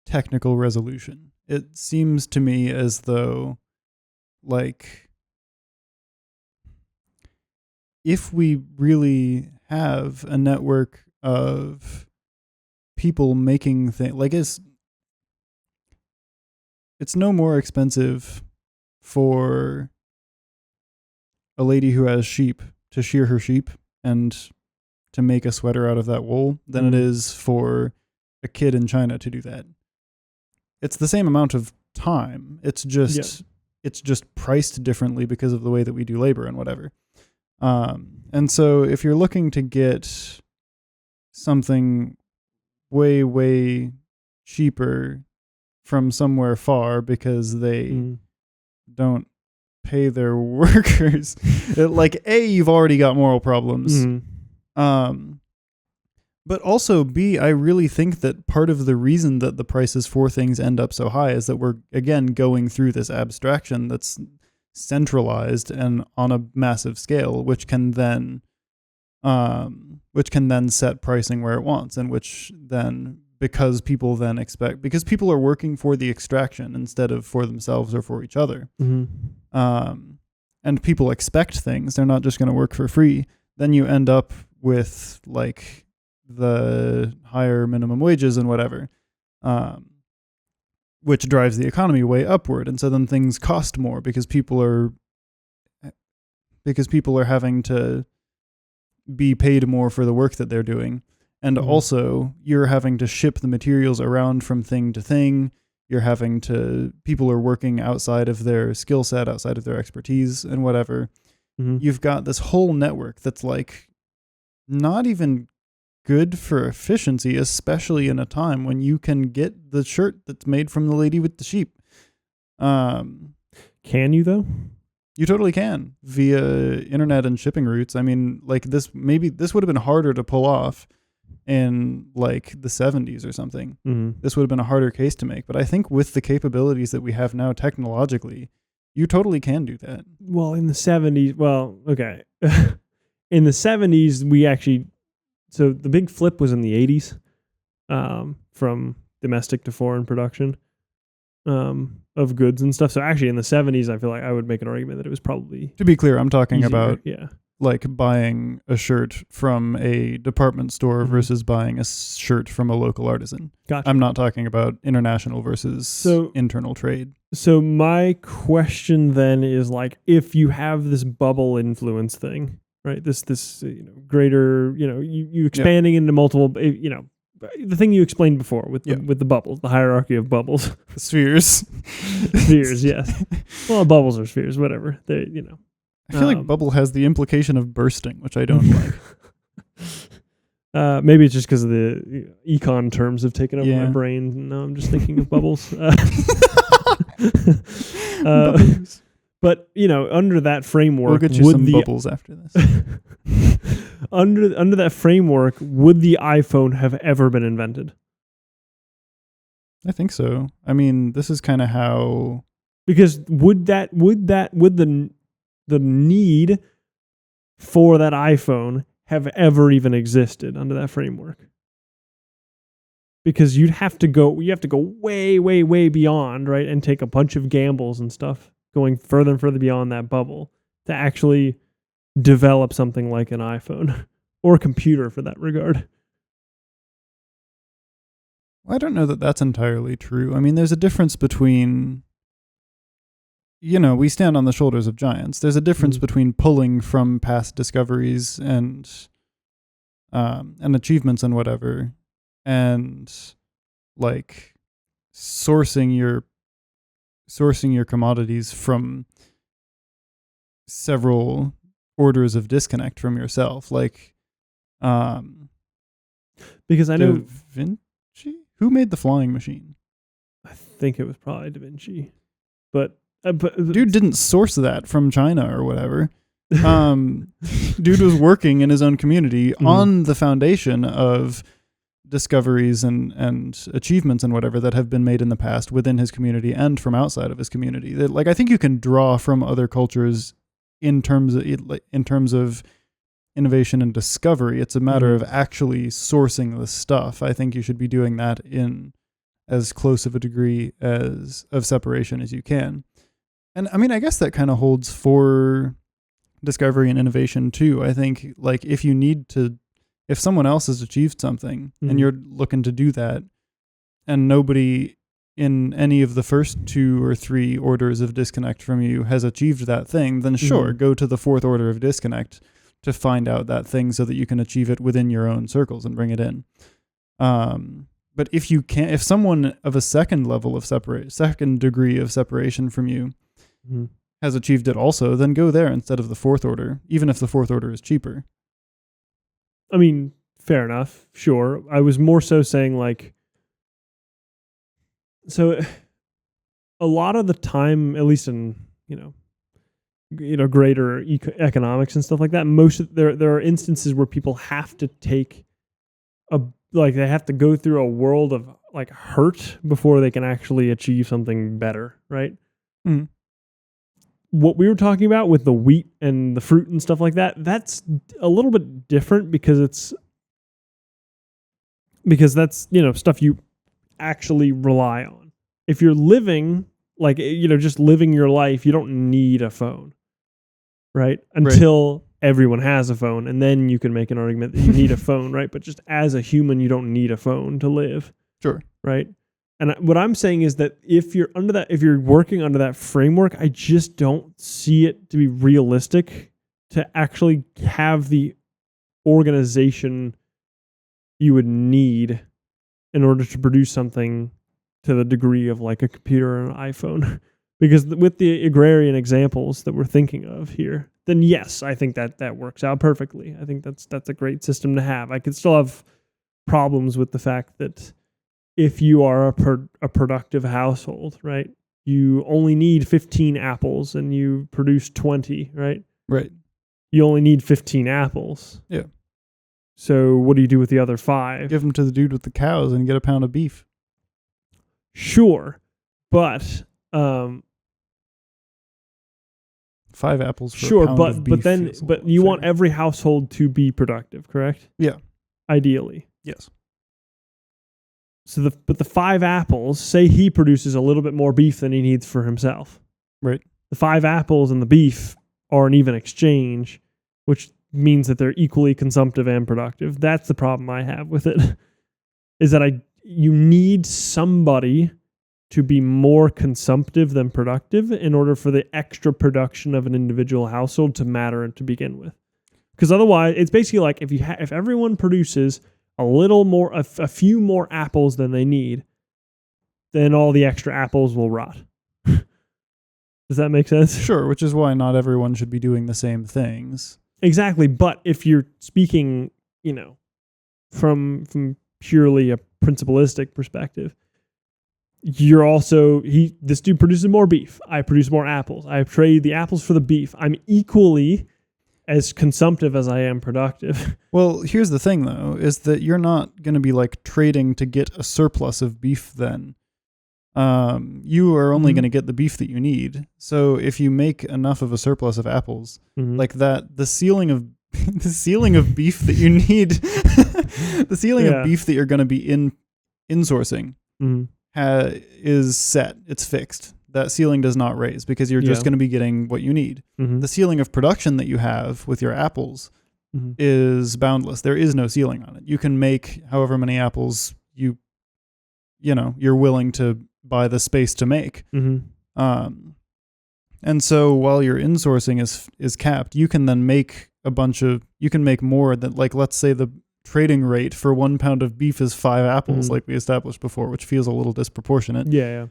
S1: technical resolution. It seems to me as though, like, if we really have a network of people making things like it's no more expensive for a lady who has sheep to shear her sheep and to make a sweater out of that wool than it is for a kid in China to do that. It's the same amount of time. It's just priced differently because of the way that we do labor and whatever. And so if you're looking to get something way, way cheaper from somewhere far because they don't pay their workers, you've already got moral problems. But also, B, I really think that part of the reason that the prices for things end up so high is that we're, again, going through this abstraction that's centralized and on a massive scale, which can then set pricing where it wants, and which then, because people are working for the extraction instead of for themselves or for each other. And people expect things. They're not just going to work for free. Then you end up with like the higher minimum wages and whatever, which drives the economy way upward. And so then things cost more because people are having to be paid more for the work that they're doing. And also you're having to ship the materials around from thing to thing. People are working outside of their skill set, outside of their expertise and whatever. You've got this whole network that's like not even good for efficiency, especially in a time when you can get the shirt that's made from the lady with the sheep.
S2: Can you though?
S1: You totally can via internet and shipping routes. I mean, like this would have been harder to pull off in like the 70s or something. This would have been a harder case to make. But I think with the capabilities that we have now technologically, you totally can do that.
S2: Well, in the 70s, okay. In the 70s, so the big flip was in the 80s, from domestic to foreign production of goods and stuff. So actually in the 70s, I feel like I would make an argument that it was probably...
S1: To be clear, I'm talking
S2: easier,
S1: about like buying a shirt from a department store versus buying a shirt from a local artisan.
S2: Gotcha.
S1: I'm not talking about international versus internal trade.
S2: So my question then is like, if you have this bubble influence thing, right? This greater, you expanding into multiple, the thing you explained before with the bubbles, the hierarchy of bubbles.
S1: Spheres.
S2: Spheres, yes. Well, bubbles are spheres, whatever. They,
S1: I feel like bubble has the implication of bursting, which I don't like.
S2: Maybe it's just because of the econ terms have taken over my brain. No, I'm just thinking of bubbles. But under that framework,
S1: we'll get you some bubbles after this.
S2: Under that framework, would the iPhone have ever been invented?
S1: I think so. I mean, this is kind of how,
S2: because would the need for that iPhone have ever even existed under that framework? Because you have to go way, way, way beyond, right? And take a bunch of gambles and stuff, going further and further beyond that bubble to actually develop something like an iPhone or a computer for that regard.
S1: I don't know that that's entirely true. I mean, there's a difference between, we stand on the shoulders of giants. There's a difference between pulling from past discoveries and achievements and whatever, and like sourcing your commodities from several orders of disconnect from yourself. Like,
S2: because I know
S1: Da Vinci? Who made the flying machine?
S2: I think it was probably Da Vinci, but
S1: dude didn't source that from China or whatever. Dude was working in his own community on the foundation of discoveries and achievements and whatever that have been made in the past within his community and from outside of his community. That, like, I think you can draw from other cultures in terms of innovation and discovery. It's a matter of actually sourcing the stuff. I think you should be doing that in as close of a degree of separation as you can. And I mean, I guess that kind of holds for discovery and innovation too. I think, like, if you need to if someone else has achieved something and you're looking to do that, and nobody in any of the first 2 or 3 orders of disconnect from you has achieved that thing, then sure, go to the 4th order of disconnect to find out that thing so that you can achieve it within your own circles and bring it in. But if you can't, if someone of a second degree of separation from you has achieved it also, then go there instead of the 4th order, even if the 4th order is cheaper.
S2: I mean, fair enough. Sure. I was more so saying like, so a lot of the time, at least in, greater economics and stuff like that, there are instances where people have to take they have to go through a world of like hurt before they can actually achieve something better, right?
S1: Mm.
S2: What we were talking about with the wheat and the fruit and stuff like that, that's a little bit different because that's, stuff you actually rely on. If you're living just living your life, you don't need a phone, right? Until everyone has a phone, and then you can make an argument that you need a phone, right? But just as a human, you don't need a phone to live.
S1: Sure.
S2: Right? And what I'm saying is that if you're working under that framework, I just don't see it to be realistic to actually have the organization you would need in order to produce something to the degree of like a computer or an iPhone. Because with the agrarian examples that we're thinking of here, then yes, I think that works out perfectly. I think that's a great system to have. I could still have problems with the fact that if you are a productive household, right, you only need 15 apples and you produce 20, right?
S1: Right.
S2: You only need 15 apples.
S1: Yeah.
S2: So what do you do with the other 5?
S1: Give them to the dude with the cows and get a pound of beef.
S2: Sure, but
S1: 5 apples for
S2: sure,
S1: a pound of beef.
S2: but you want every household to be productive, correct?
S1: Yeah.
S2: Ideally.
S1: Yes.
S2: So the 5 apples, say he produces a little bit more beef than he needs for himself.
S1: Right.
S2: The 5 apples and the beef are an even exchange, which means that they're equally consumptive and productive. That's the problem I have with it. Is that you need somebody to be more consumptive than productive in order for the extra production of an individual household to matter to begin with. Because otherwise, it's basically like if everyone produces a little more, a few more apples than they need, then all the extra apples will rot. Does that make sense?
S1: Sure, which is why not everyone should be doing the same things.
S2: Exactly, but if you're speaking, from purely a principalistic perspective, you're also this dude produces more beef. I produce more apples. I trade the apples for the beef. I'm equally as consumptive as I am productive.
S1: Well, here's the thing though, is that you're not going to be like trading to get a surplus of beef then. You are only going to get the beef that you need. So if you make enough of a surplus of apples, like that, the ceiling of beef that you need, the ceiling of beef that you're going to be insourcing is set. It's fixed. That ceiling does not raise because you're just going to be getting what you need. The ceiling of production that you have with your apples is boundless. There is no ceiling on it. You can make however many apples you're willing to buy the space to make. And so while your insourcing is capped, you can then make you can make more than, like, let's say the trading rate for 1 pound of beef is 5 apples, like we established before, which feels a little disproportionate.
S2: Yeah.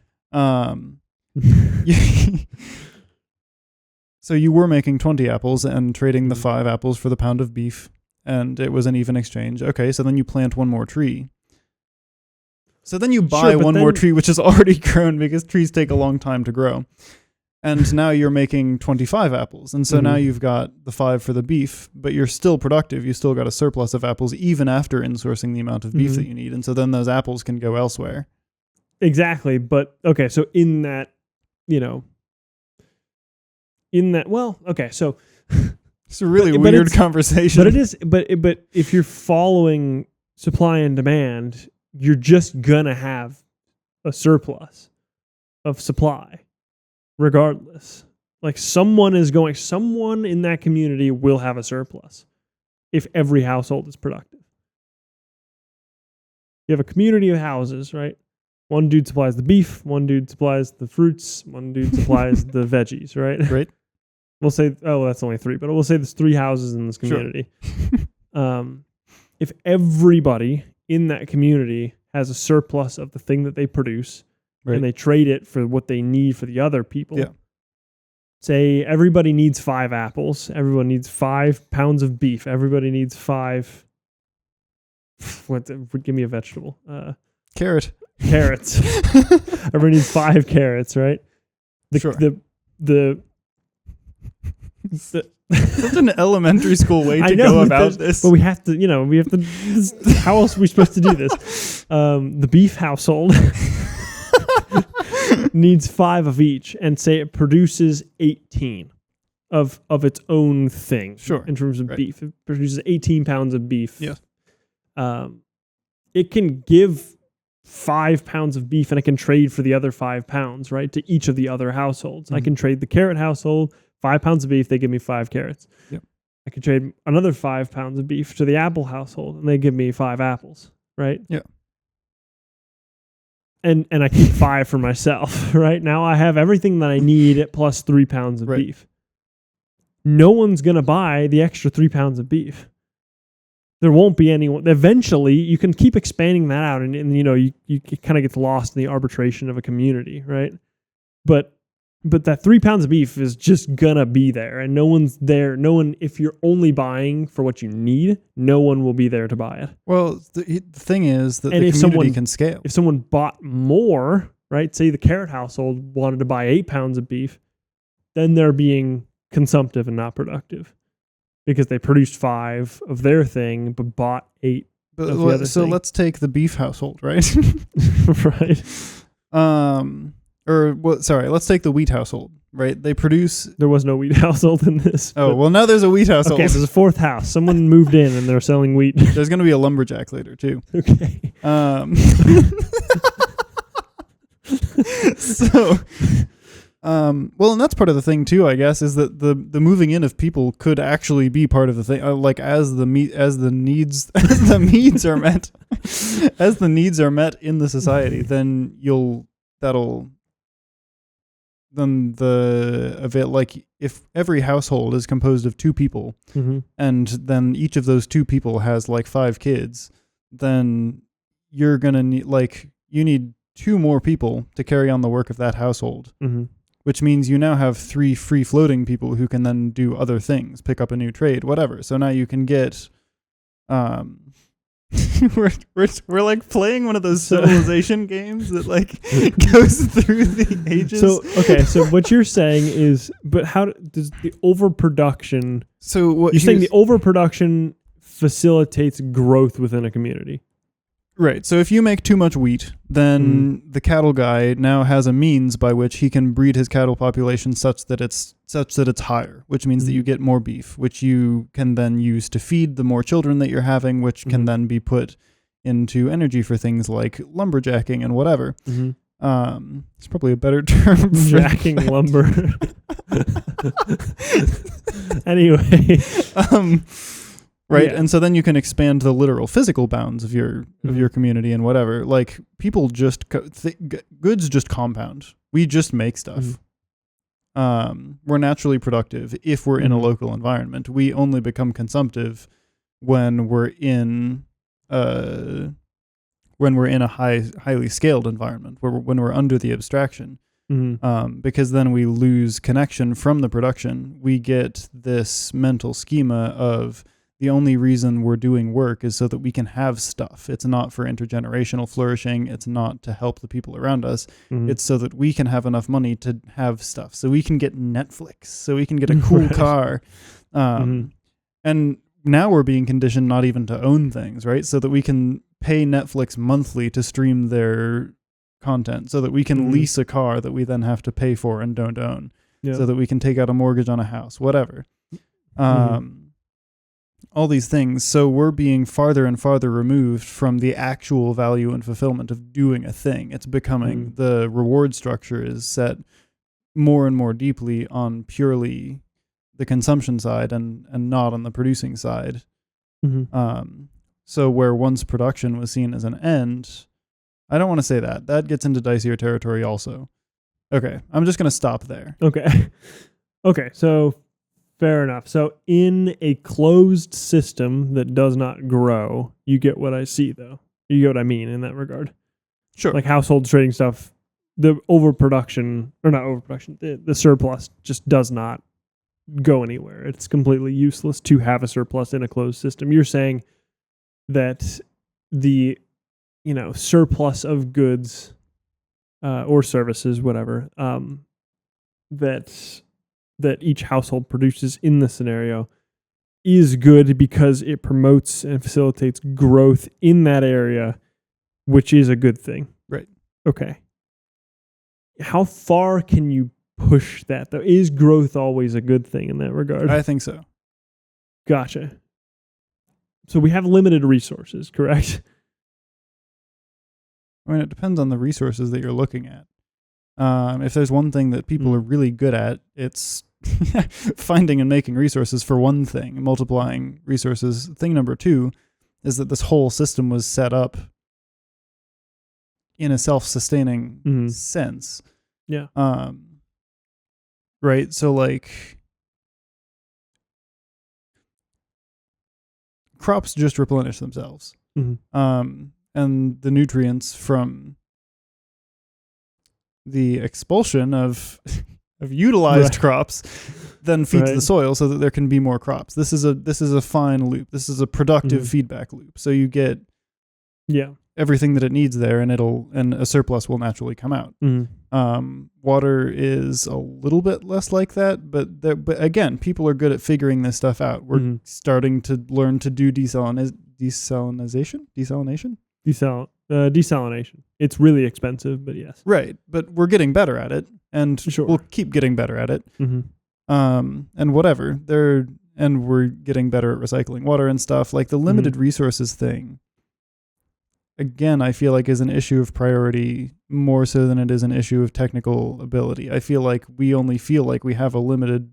S1: So you were making 20 apples and trading the 5 apples for the pound of beef, and it was an even exchange. Okay, so then you plant one more tree. So then you buy one more tree, which is already grown because trees take a long time to grow. And now you're making 25 apples. And so now you've got the 5 for the beef, but you're still productive. You still got a surplus of apples even after insourcing the amount of beef that you need. And so then those apples can go elsewhere.
S2: Exactly. But okay, so in that, so
S1: it's a really weird conversation.
S2: But it is, but if you're following supply and demand, you're just gonna have a surplus of supply regardless. Like someone in that community will have a surplus if every household is productive. You have a community of houses, right? One dude supplies the beef, one dude supplies the fruits, one dude supplies the veggies, right?
S1: Right.
S2: We'll say, that's only 3, but we'll say there's 3 houses in this
S1: Sure.
S2: community. If everybody in that community has a surplus of the thing that they produce,
S1: Right.
S2: and they trade it for what they need for the other people.
S1: Yeah.
S2: Say everybody needs 5 apples. Everyone needs 5 pounds of beef. Everybody needs 5. Give me a vegetable.
S1: Carrot.
S2: Carrots. Everybody needs 5 carrots, right?
S1: Sure.
S2: The
S1: Such an elementary school way to go about this.
S2: But we have to, how else are we supposed to do this? The beef household needs 5 of each, and say it produces 18 of its own thing.
S1: Sure.
S2: In terms of
S1: Right.
S2: beef. It produces 18 pounds of beef.
S1: Yeah.
S2: It can give 5 pounds of beef, and it can trade for the other 5 pounds, right? To each of the other households. I can trade the carrot household 5 pounds of beef, they give me 5 carrots.
S1: Yep.
S2: I could trade another 5 pounds of beef to the apple household, and they give me 5 apples, right?
S1: Yeah.
S2: And I keep 5 for myself, right? Now I have everything that I need at plus 3 pounds of beef. No one's going to buy the extra 3 pounds of beef. There won't be anyone. Eventually, you can keep expanding that out, and you kind of get lost in the arbitration of a community, right? But that 3 pounds of beef is just gonna be there, and no one's there. No one, if you're only buying for what you need, no one will be there to buy it.
S1: Well, the thing is that
S2: And
S1: the
S2: if
S1: community
S2: someone-
S1: can scale.
S2: If someone bought more, right? Say the carrot household wanted to buy 8 pounds of beef, then they're being consumptive and not productive because they produced 5 of their thing but bought 8
S1: But
S2: of the other
S1: so
S2: thing.
S1: let's take the beef household, right?
S2: right?
S1: Let's take the wheat household, right? They produce.
S2: There was no wheat household in this.
S1: Oh,
S2: but-
S1: well, now there's a wheat household.
S2: okay, there's a 4th house. Someone moved in and they're selling wheat.
S1: There's going to be a lumberjack later, too.
S2: Okay.
S1: So, well, and that's part of the thing too, I guess, is that the moving in of people could actually be part of the thing. Like as the needs are met, as the needs are met in the society, then like if every household is composed of 2 people,
S2: Mm-hmm.
S1: and then each of those 2 people has like 5 kids, then you're gonna need 2 more people to carry on the work of that household.
S2: Mm-hmm.
S1: Which means you now have 3 free-floating people who can then do other things, pick up a new trade, whatever. So now you can get, we're like playing one of those civilization games that like goes through the ages.
S2: So what you're saying is, but how does the overproduction?
S1: So what
S2: You're saying the overproduction facilitates growth within a community.
S1: Right. So if you make too much wheat, then the cattle guy now has a means by which he can breed his cattle population such that it's higher, which means that you get more beef, which you can then use to feed the more children that you're having, which can then be put into energy for things like lumberjacking and whatever.
S2: Mm-hmm.
S1: It's probably a better term for
S2: Jacking lumber. Anyway.
S1: Right.
S2: Yeah.
S1: And so then you can expand the literal physical bounds of your community and whatever. Like people just goods just compound. We just make stuff. We're naturally productive if we're in a local environment. We only become consumptive when we're in a highly scaled environment, when we're under the abstraction. Because then we lose connection from the production. We get this mental schema of the only reason we're doing work is so that we can have stuff. It's not for intergenerational flourishing. It's not to help the people around us. It's so that we can have enough money to have stuff. So we can get Netflix. So we can get a cool car. And now we're being conditioned not even to own things, right? So that we can pay Netflix monthly to stream their content. So that we can lease a car that we then have to pay for and don't own.
S2: Yeah.
S1: So that we can take out a mortgage on a house, whatever. All these things. So we're being farther and farther removed from the actual value and fulfillment of doing a thing. It's becoming the reward structure is set more and more deeply on purely the consumption side and not on the producing side. So where once production was seen as an end, I don't want to say that. That gets into dicier territory also. Okay, I'm just going to stop there.
S2: Okay. Okay, so fair enough. So in a closed system that does not grow, you get what I see, though. You get what I mean in that regard.
S1: Sure.
S2: Like household trading stuff, the overproduction, or not overproduction, the surplus just does not go anywhere. It's completely useless to have a surplus in a closed system. You're saying that the surplus of goods or services, whatever, that each household produces in the scenario is good because it promotes and facilitates growth in that area, which is a good thing.
S1: Right.
S2: Okay. How far can you push that, though? Is growth always a good thing in that regard?
S1: I think so.
S2: Gotcha. So we have limited resources, correct?
S1: I mean, it depends on the resources that you're looking at. If there's one thing that people are really good at, it's finding and making resources for one thing, multiplying resources. Thing number two is that this whole system was set up in a self-sustaining sense.
S2: Yeah.
S1: Right. So like crops just replenish themselves. And the nutrients from the expulsion of utilized crops then feeds the soil so that there can be more crops. This is a fine loop. This is a productive feedback loop. So you get everything that it needs there, and a surplus will naturally come out. Water is a little bit less like that, but again, people are good at figuring this stuff out. We're starting to learn to do desalination. It's really expensive, but yes. Right, but we're getting better at it, and we'll keep getting better at it. And whatever. And we're getting better at recycling water and stuff. Like the limited resources thing, again, I feel like is an issue of priority more so than it is an issue of technical ability. I feel like we only feel like we have a limited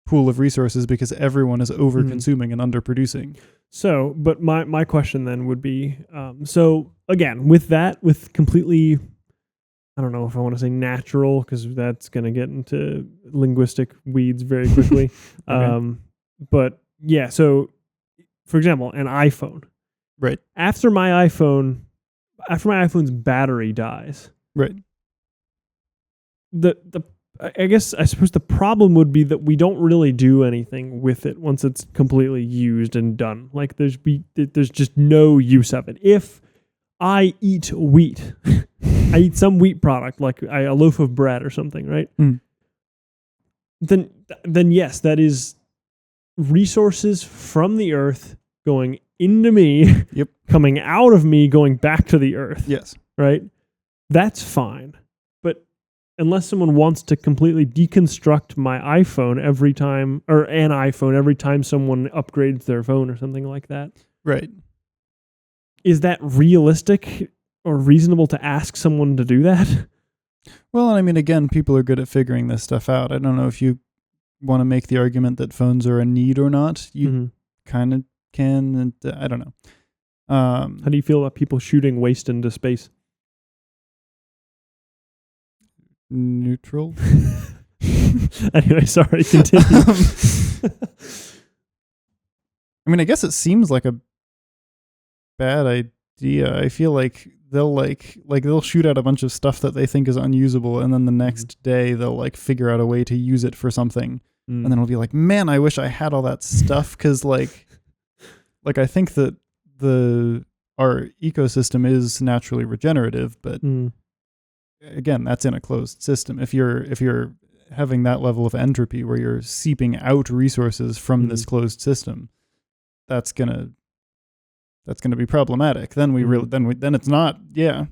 S1: pool of resources because everyone is over-consuming and underproducing. So, but my question then would be, so again, with completely, I don't know if I want to say natural, because that's going to get into linguistic weeds very quickly. But yeah, so for example, an iPhone. Right. After my iPhone's battery dies. Right. I suppose the problem would be that we don't really do anything with it once it's completely used and done. Like there's just no use of it. If I eat wheat, I eat some wheat product, like a loaf of bread or something, right? Then yes, that is resources from the earth going into me, coming out of me, going back to the earth. Yes. Right? That's fine. But unless someone wants to completely deconstruct my iPhone every time, or an iPhone every time someone upgrades their phone or something like that. Right. Is that realistic or reasonable to ask someone to do that? Well, I mean, again, people are good at figuring this stuff out. I don't know if you want to make the argument that phones are a need or not. You kind of can, and I don't know. How do you feel about people shooting waste into space? Neutral. Anyway, sorry, continue. I mean, I guess it seems like a bad idea. I feel like they'll shoot out a bunch of stuff that they think is unusable, and then the next day they'll like figure out a way to use it for something, and then it'll be like, man, I wish I had all that stuff, because like I think that our ecosystem is naturally regenerative, but again, that's in a closed system. If you're having that level of entropy where you're seeping out resources from this closed system, that's gonna be problematic. Then then it's not. Yeah.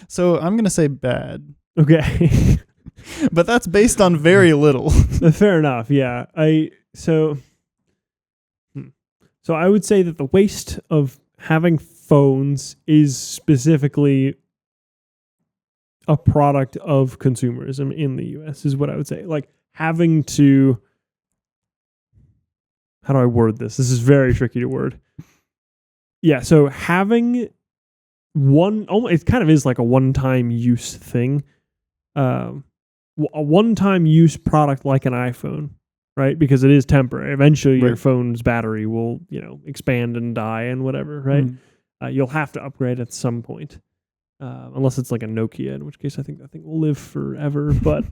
S1: So I'm gonna say bad. Okay. But that's based on very little. Fair enough. Yeah. So I would say that the waste of having phones is specifically a product of consumerism in the US, is what I would say. Like having to, how do I word this? This is very tricky to word.
S2: Yeah, so having it kind of is like a one-time use thing. A one-time use product like an iPhone, right? Because it is temporary. Eventually your
S1: Right.
S2: phone's battery will, expand and die and whatever, right? You'll have to upgrade at some point. Unless it's like a Nokia, in which case I think that thing will live forever. But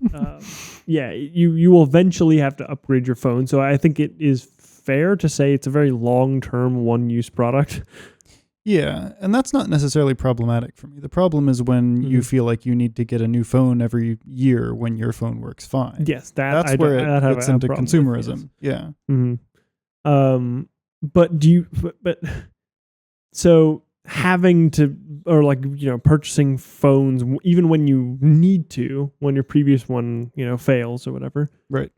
S2: yeah, you will eventually have to upgrade your phone. So I think it is fair to say it's a very long-term one-use product.
S1: Yeah, and that's not necessarily problematic for me. The problem is when you feel like you need to get a new phone every year when your phone works fine.
S2: Yes,
S1: That's where it gets into consumerism.
S2: Yes. Yeah. But so having to, or like, purchasing phones even when you need to, when your previous one, fails or whatever.
S1: Right.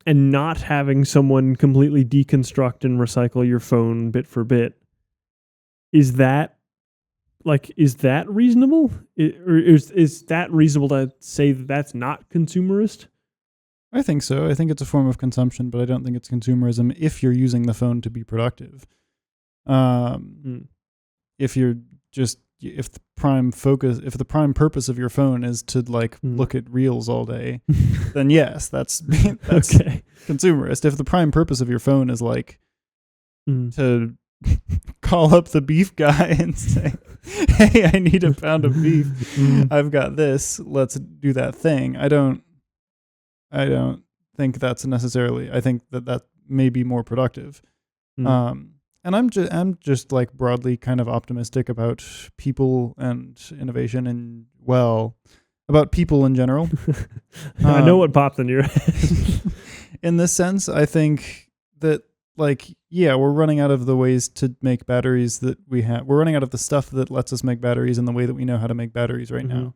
S2: And not having someone completely deconstruct and recycle your phone bit for bit. Is that reasonable? Or is that reasonable to say that that's not consumerist?
S1: I think so. I think it's a form of consumption, but I don't think it's consumerism if you're using the phone to be productive. If the prime purpose of your phone is to look at reels all day, then yes, that's
S2: okay.
S1: Consumerist. If the prime purpose of your phone is to call up the beef guy and say, hey, I need a pound of beef. I've got this. Let's do that thing. I don't think that's necessarily. I think that may be more productive. And I'm just like broadly kind of optimistic about people and innovation and about people in general.
S2: I know what popped in your head.
S1: In this sense, I think that we're running out of the ways to make batteries that we have. We're running out of the stuff that lets us make batteries in the way that we know how to make batteries right now.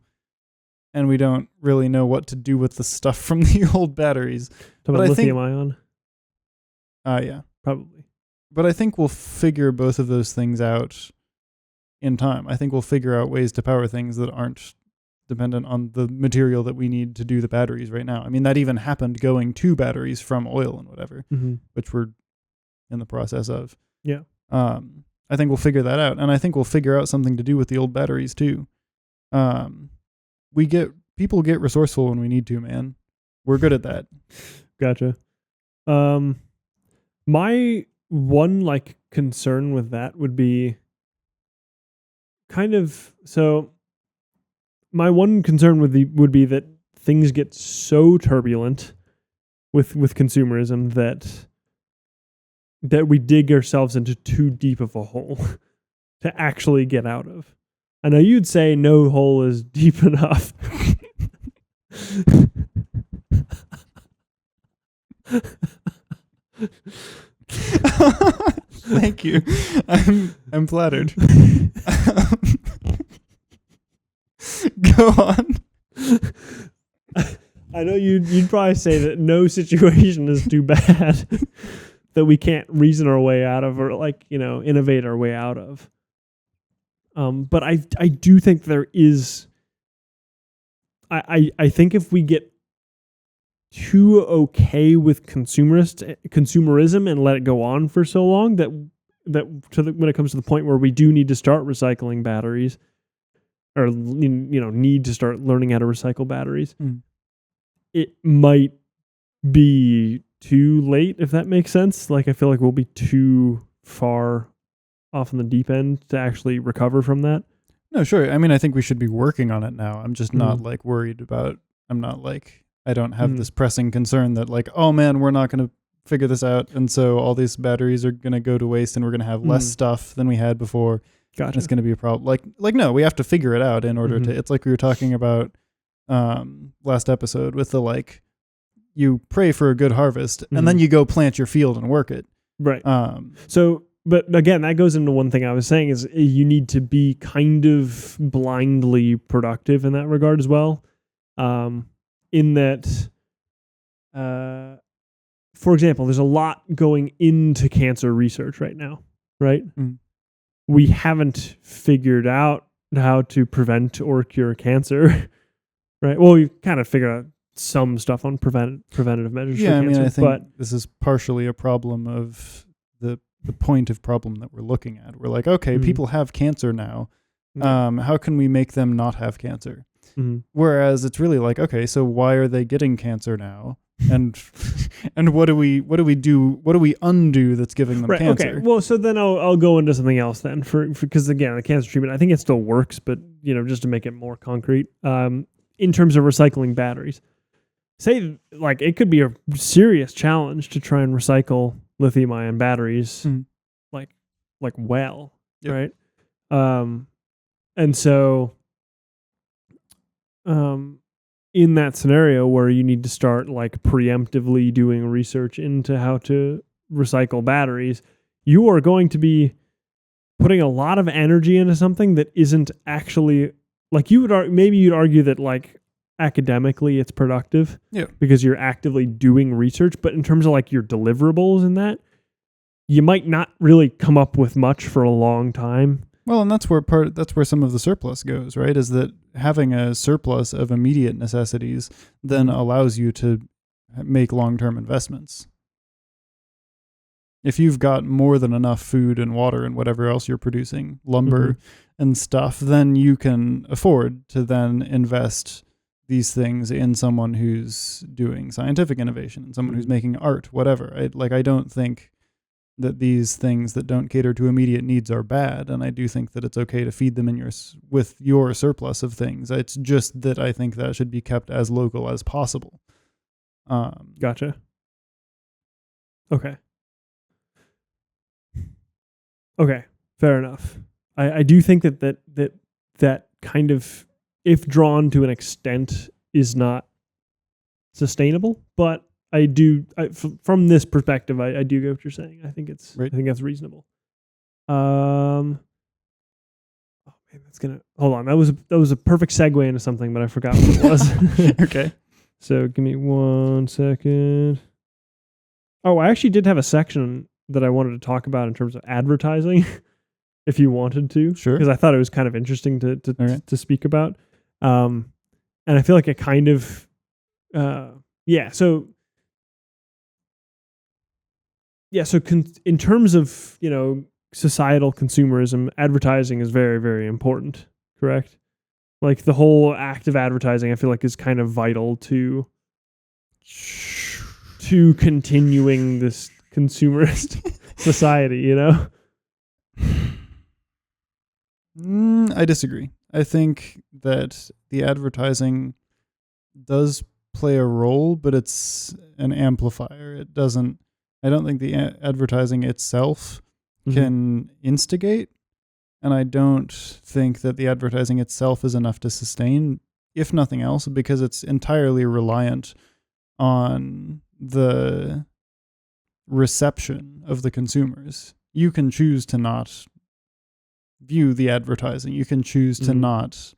S1: And we don't really know what to do with the stuff from the old batteries.
S2: Talking about lithium ion?
S1: Yeah.
S2: Probably.
S1: But I think we'll figure both of those things out in time. I think we'll figure out ways to power things that aren't dependent on the material that we need to do the batteries right now. I mean, that even happened going to batteries from oil and whatever, which we're in the process of.
S2: Yeah.
S1: I think we'll figure that out. And I think we'll figure out something to do with the old batteries too. People get resourceful when we need to, man. We're good at that. Gotcha.
S2: My one concern with that would be my one concern would be that things get so turbulent with consumerism that we dig ourselves into too deep of a hole to actually get out of. I know you'd say no hole is deep enough.
S1: Thank you. I'm flattered. Go on.
S2: I know you'd probably say that no situation is too bad that we can't reason our way out of or innovate our way out of. But I do think there is. I think if we get too okay with consumerism and let it go on for so long when it comes to the point where we do need to start recycling batteries, or need to start learning how to recycle batteries, it might be too late, if that makes sense. I feel like we'll be too far off in the deep end to actually recover from that.
S1: No, sure. I mean, I think we should be working on it now. I'm just not worried about. I don't have this pressing concern that oh man, we're not going to figure this out, and so all these batteries are going to go to waste, and we're going to have less stuff than we had before.
S2: Gotcha.
S1: It's going to be a problem. No, we have to figure it out in order to. It's like we were talking about last episode with the you pray for a good harvest, and then you go plant your field and work it.
S2: Right. But again, that goes into one thing I was saying is you need to be kind of blindly productive in that regard as well. In that, for example, there's a lot going into cancer research right now, right? We haven't figured out how to prevent or cure cancer, right? Well, we've kind of figured out some stuff on preventative measures for cancer.
S1: I think this is partially a problem of the the point of problem that we're looking at. We're like, okay, people have cancer now. How can we make them not have cancer? Whereas it's really like, okay, so why are they getting cancer now? And what do we do? What do we undo that's giving them cancer?
S2: Okay. Well, so then I'll go into something else then because again, the cancer treatment, I think it still works, but just to make it more concrete, in terms of recycling batteries, say like it could be a serious challenge to try and recycle lithium-ion batteries, like well, right? And so, in that scenario where you need to start like preemptively doing research into how to recycle batteries, you are going to be putting a lot of energy into something that isn't actually like you'd argue that like academically it's productive, because you're actively doing research, but in terms of like your deliverables in that, you might not really come up with much for a long time.
S1: Well, and that's where some of the surplus goes, right? Is that having a surplus of immediate necessities then allows you to make long-term investments. If you've got more than enough food and water and whatever else you're producing, lumber and stuff, then you can afford to then invest these things in someone who's doing scientific innovation and someone who's making art, whatever. I don't think that these things that don't cater to immediate needs are bad, and I do think that it's okay to feed them with your surplus of things. It's just that I think that should be kept as local as possible.
S2: Gotcha. Okay, fair enough. I do think that kind of, if drawn to an extent, is not sustainable, but from this perspective, I do get what you're saying. I think I think that's reasonable. Oh man, hold on. That was a perfect segue into something, but I forgot what it was.
S1: Okay.
S2: So give me 1 second. Oh, I actually did have a section that I wanted to talk about in terms of advertising, if you wanted to.
S1: Sure.
S2: Because I thought it was kind of interesting to speak about. And I feel like it kind of, So in terms of, societal consumerism, advertising is very, very important, correct? Like the whole act of advertising, I feel like is kind of vital to continuing this consumerist society,
S1: I disagree. I think that the advertising does play a role, but it's an amplifier. I don't think the advertising itself can instigate, and I don't think that the advertising itself is enough to sustain, if nothing else, because it's entirely reliant on the reception of the consumers. You can choose to not view the advertising. You can choose to not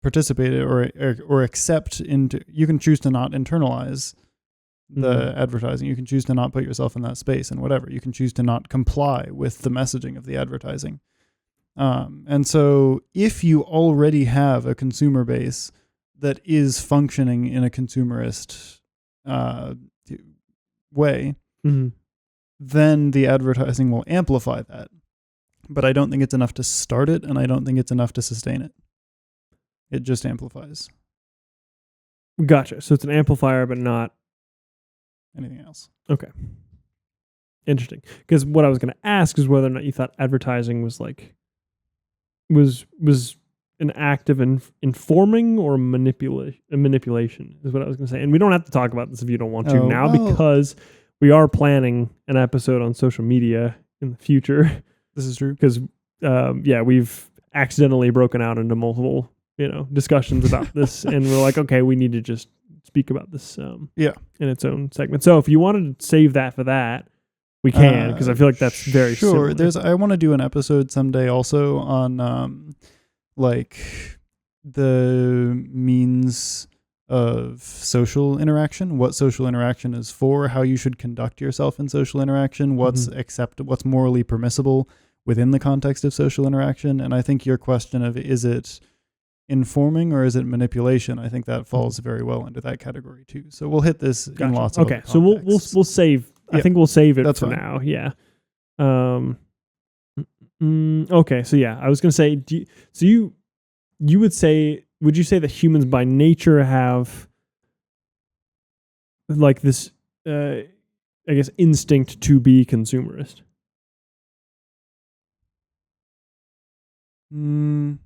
S1: participate or accept into. You can choose to not internalize the advertising. You can choose to not put yourself in that space and whatever. You can choose to not comply with the messaging of the advertising. And so if you already have a consumer base that is functioning in a consumerist way, then the advertising will amplify that. But I don't think it's enough to start it, and I don't think it's enough to sustain it. It just amplifies.
S2: Gotcha. So it's an amplifier, but not
S1: anything else.
S2: Okay. Interesting. Because what I was going to ask is whether or not you thought advertising was an act of informing or manipulation is what I was going to say. And we don't have to talk about this if you don't want to because we are planning an episode on social media in the future.
S1: This is true.
S2: Because, we've accidentally broken out into multiple, discussions about this. And we're like, okay, we need to just speak about this in its own segment. So if you wanted to save that for that, we can, because I feel like that's very similar.
S1: I want to do an episode someday also on the means of social interaction, what social interaction is for, how you should conduct yourself in social interaction, what's what's morally permissible within the context of social interaction. And I think your question of is it informing or is it manipulation, I think that falls very well into that category too. So we'll hit this in lots of
S2: so we'll save. I think we'll save it for now. Yeah. Okay, so yeah, I was gonna say, you would say, would you say that humans by nature have like this, I guess, instinct to be consumerist?
S1: No.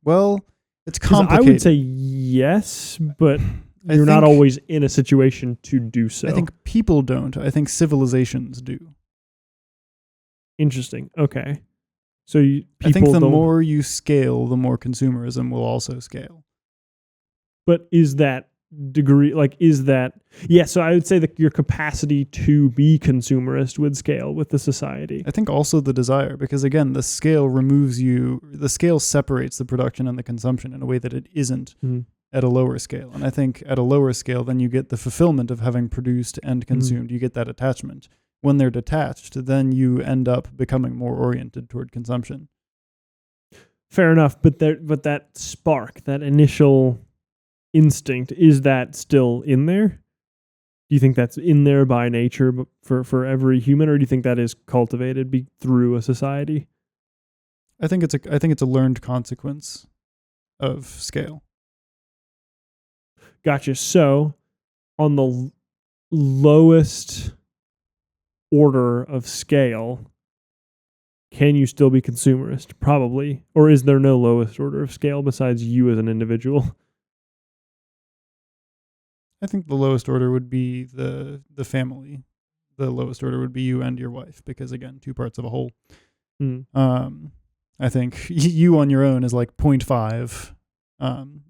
S1: Well, it's
S2: Because I
S1: complicated.
S2: would say yes, but
S1: I
S2: you're not
S1: think-
S2: always in a situation to do so.
S1: I think people don't. I think civilizations do.
S2: Interesting. Okay. So people
S1: I think the
S2: don't,
S1: more you scale, the more consumerism will also scale.
S2: but is that degree, like, is that, yeah, so I would say that your capacity to be consumerist would scale with the society.
S1: I think also the desire, because again, the scale separates the production and the consumption in a way that it isn't at a lower scale. And I think at a lower scale, then you get the fulfillment of having produced and consumed. You get that attachment. When they're detached, then you end up becoming more oriented toward consumption.
S2: Fair enough, but that spark, that initial instinct, is that still in there? Do you think that's in there by nature for every human, or do you think that is cultivated through a society?
S1: I think it's a learned consequence of scale.
S2: Gotcha. So, on the lowest order of scale, can you still be consumerist? Probably. Or is there no lowest order of scale besides you as an individual?
S1: I think the lowest order would be the family. The lowest order would be you and your wife, because again, two parts of a whole. I think you on your own is like 0.5.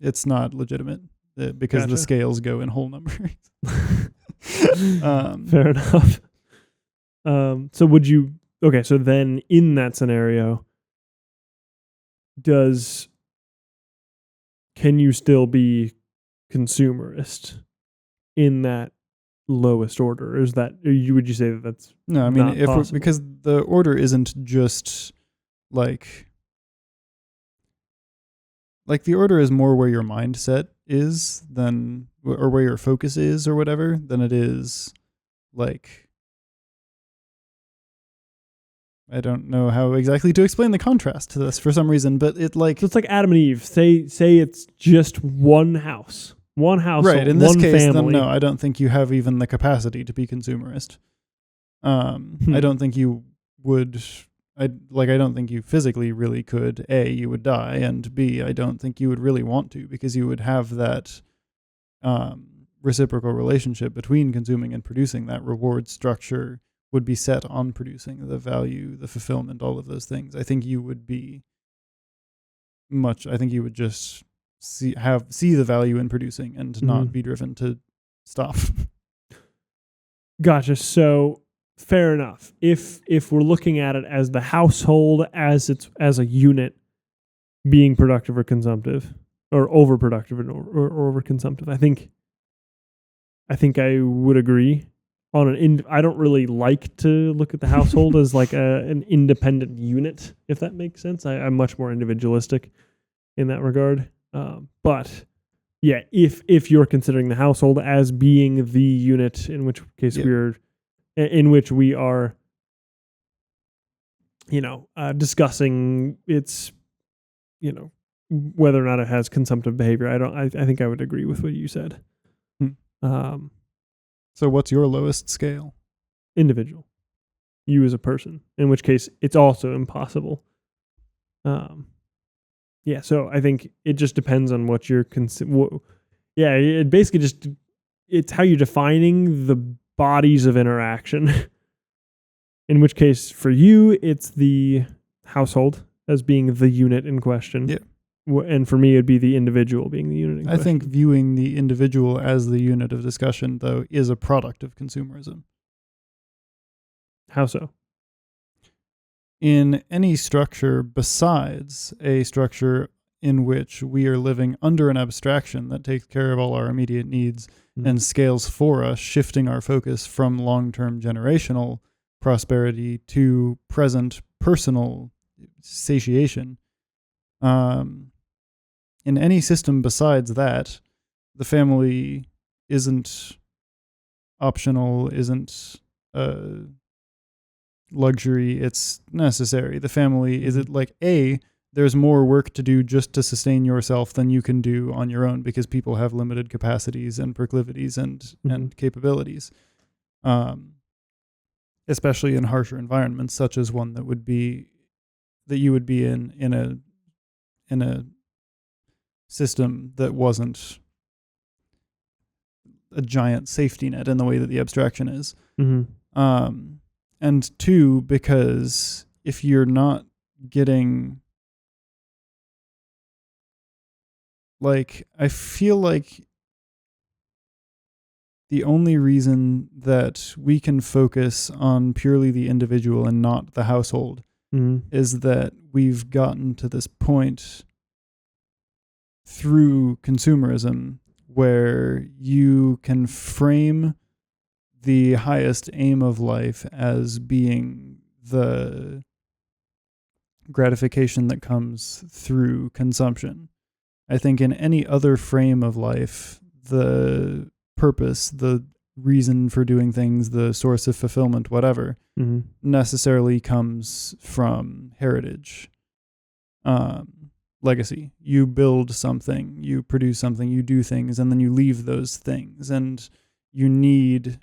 S1: It's not legitimate because the scales go in whole numbers.
S2: Fair enough. So would you, okay, so then in that scenario, can you still be consumerist in that lowest order? Or would you say that that's
S1: no? I mean,
S2: not
S1: because the order isn't just like the order is more where your mindset is than, or where your focus is or whatever, than it is like, I don't know how exactly to explain the contrast to this for some reason, but so
S2: it's like Adam and Eve. Say it's just one house,
S1: right. In this case,
S2: family.
S1: then no, I don't think you have even the capacity to be consumerist. I don't think you would. I don't think you physically really could. A, you would die, and B, I don't think you would really want to, because you would have that reciprocal relationship between consuming and producing. That reward structure would be set on producing, the value, the fulfillment, all of those things. I think you would just see the value in producing and not be driven to stop.
S2: Gotcha. So fair enough. If we're looking at it as the household as a unit being productive or consumptive, or overproductive or overconsumptive, I think I would agree. I don't really like to look at the household as like an independent unit, if that makes sense. I'm much more individualistic in that regard. But yeah, if you're considering the household as being the unit, in which case we are, discussing its, whether or not it has consumptive behavior. I think I would agree with what you said.
S1: So what's your lowest scale?
S2: Individual. You as a person, in which case it's also impossible. Yeah, so I think it just depends on what you're it basically it's how you're defining the bodies of interaction. In which case, for you, it's the household as being the unit in question.
S1: Yeah.
S2: And for me, it'd be the individual being the unit in question.
S1: I think viewing the individual as the unit of discussion, though, is a product of consumerism.
S2: How so?
S1: In any structure besides a structure in which we are living under an abstraction that takes care of all our immediate needs and scales for us, shifting our focus from long-term generational prosperity to present personal satiation. In any system besides that, the family isn't optional, isn't luxury, it's necessary. The family, is it like there's more work to do just to sustain yourself than you can do on your own because people have limited capacities and proclivities and capabilities. Especially in harsher environments, such as one that you would be in a system that wasn't a giant safety net in the way that the abstraction is. And two, because if you're not getting, like, I feel like the only reason that we can focus on purely the individual and not the household is that we've gotten to this point through consumerism where you can frame the highest aim of life as being the gratification that comes through consumption. I think in any other frame of life, the purpose, the reason for doing things, the source of fulfillment, whatever, necessarily comes from heritage, legacy. You build something, you produce something, you do things, and then you leave those things. And you need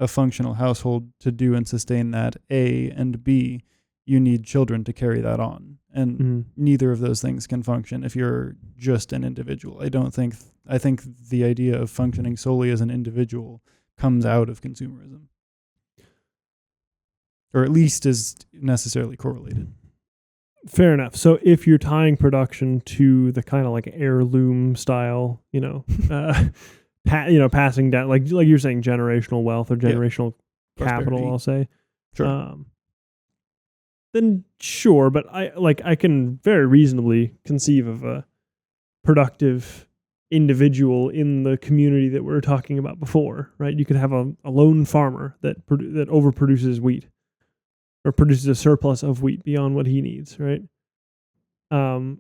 S1: a functional household to do and sustain that, A, and B, you need children to carry that on. And neither of those things can function if you're just an individual. I think the idea of functioning solely as an individual comes out of consumerism. Or at least is necessarily correlated.
S2: Fair enough. So if you're tying production to the kind of like heirloom style, passing down, like you're saying, generational wealth or generational capital,
S1: prosperity.
S2: I'll say.
S1: Sure.
S2: Then sure, but I can very reasonably conceive of a productive individual in the community that we were talking about before, right? You could have a lone farmer that overproduces wheat or produces a surplus of wheat beyond what he needs, right? And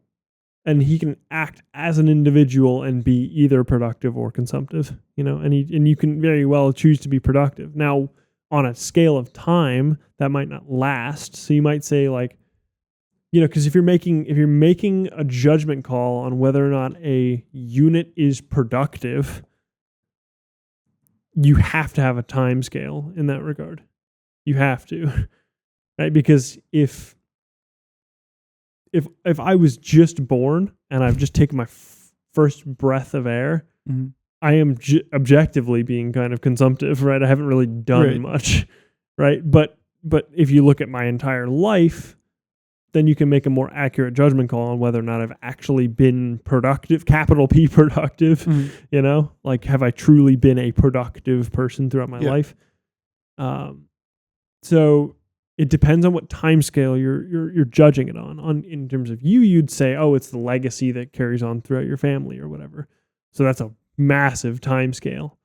S2: he can act as an individual and be either productive or consumptive, and you can very well choose to be productive. Now, on a scale of time, that might not last. So you might say, like, because if you're making a judgment call on whether or not a unit is productive, you have to have a time scale in that regard. You have to, right? Because if I was just born and I've just taken my first breath of air, I am objectively being kind of consumptive, right? I haven't really done much, right? But if you look at my entire life, then you can make a more accurate judgment call on whether or not I've actually been productive, capital P productive, like, have I truly been a productive person throughout my life? So it depends on what time scale you're judging it on. In terms of you'd say, oh, it's the legacy that carries on throughout your family or whatever. So that's a massive time scale,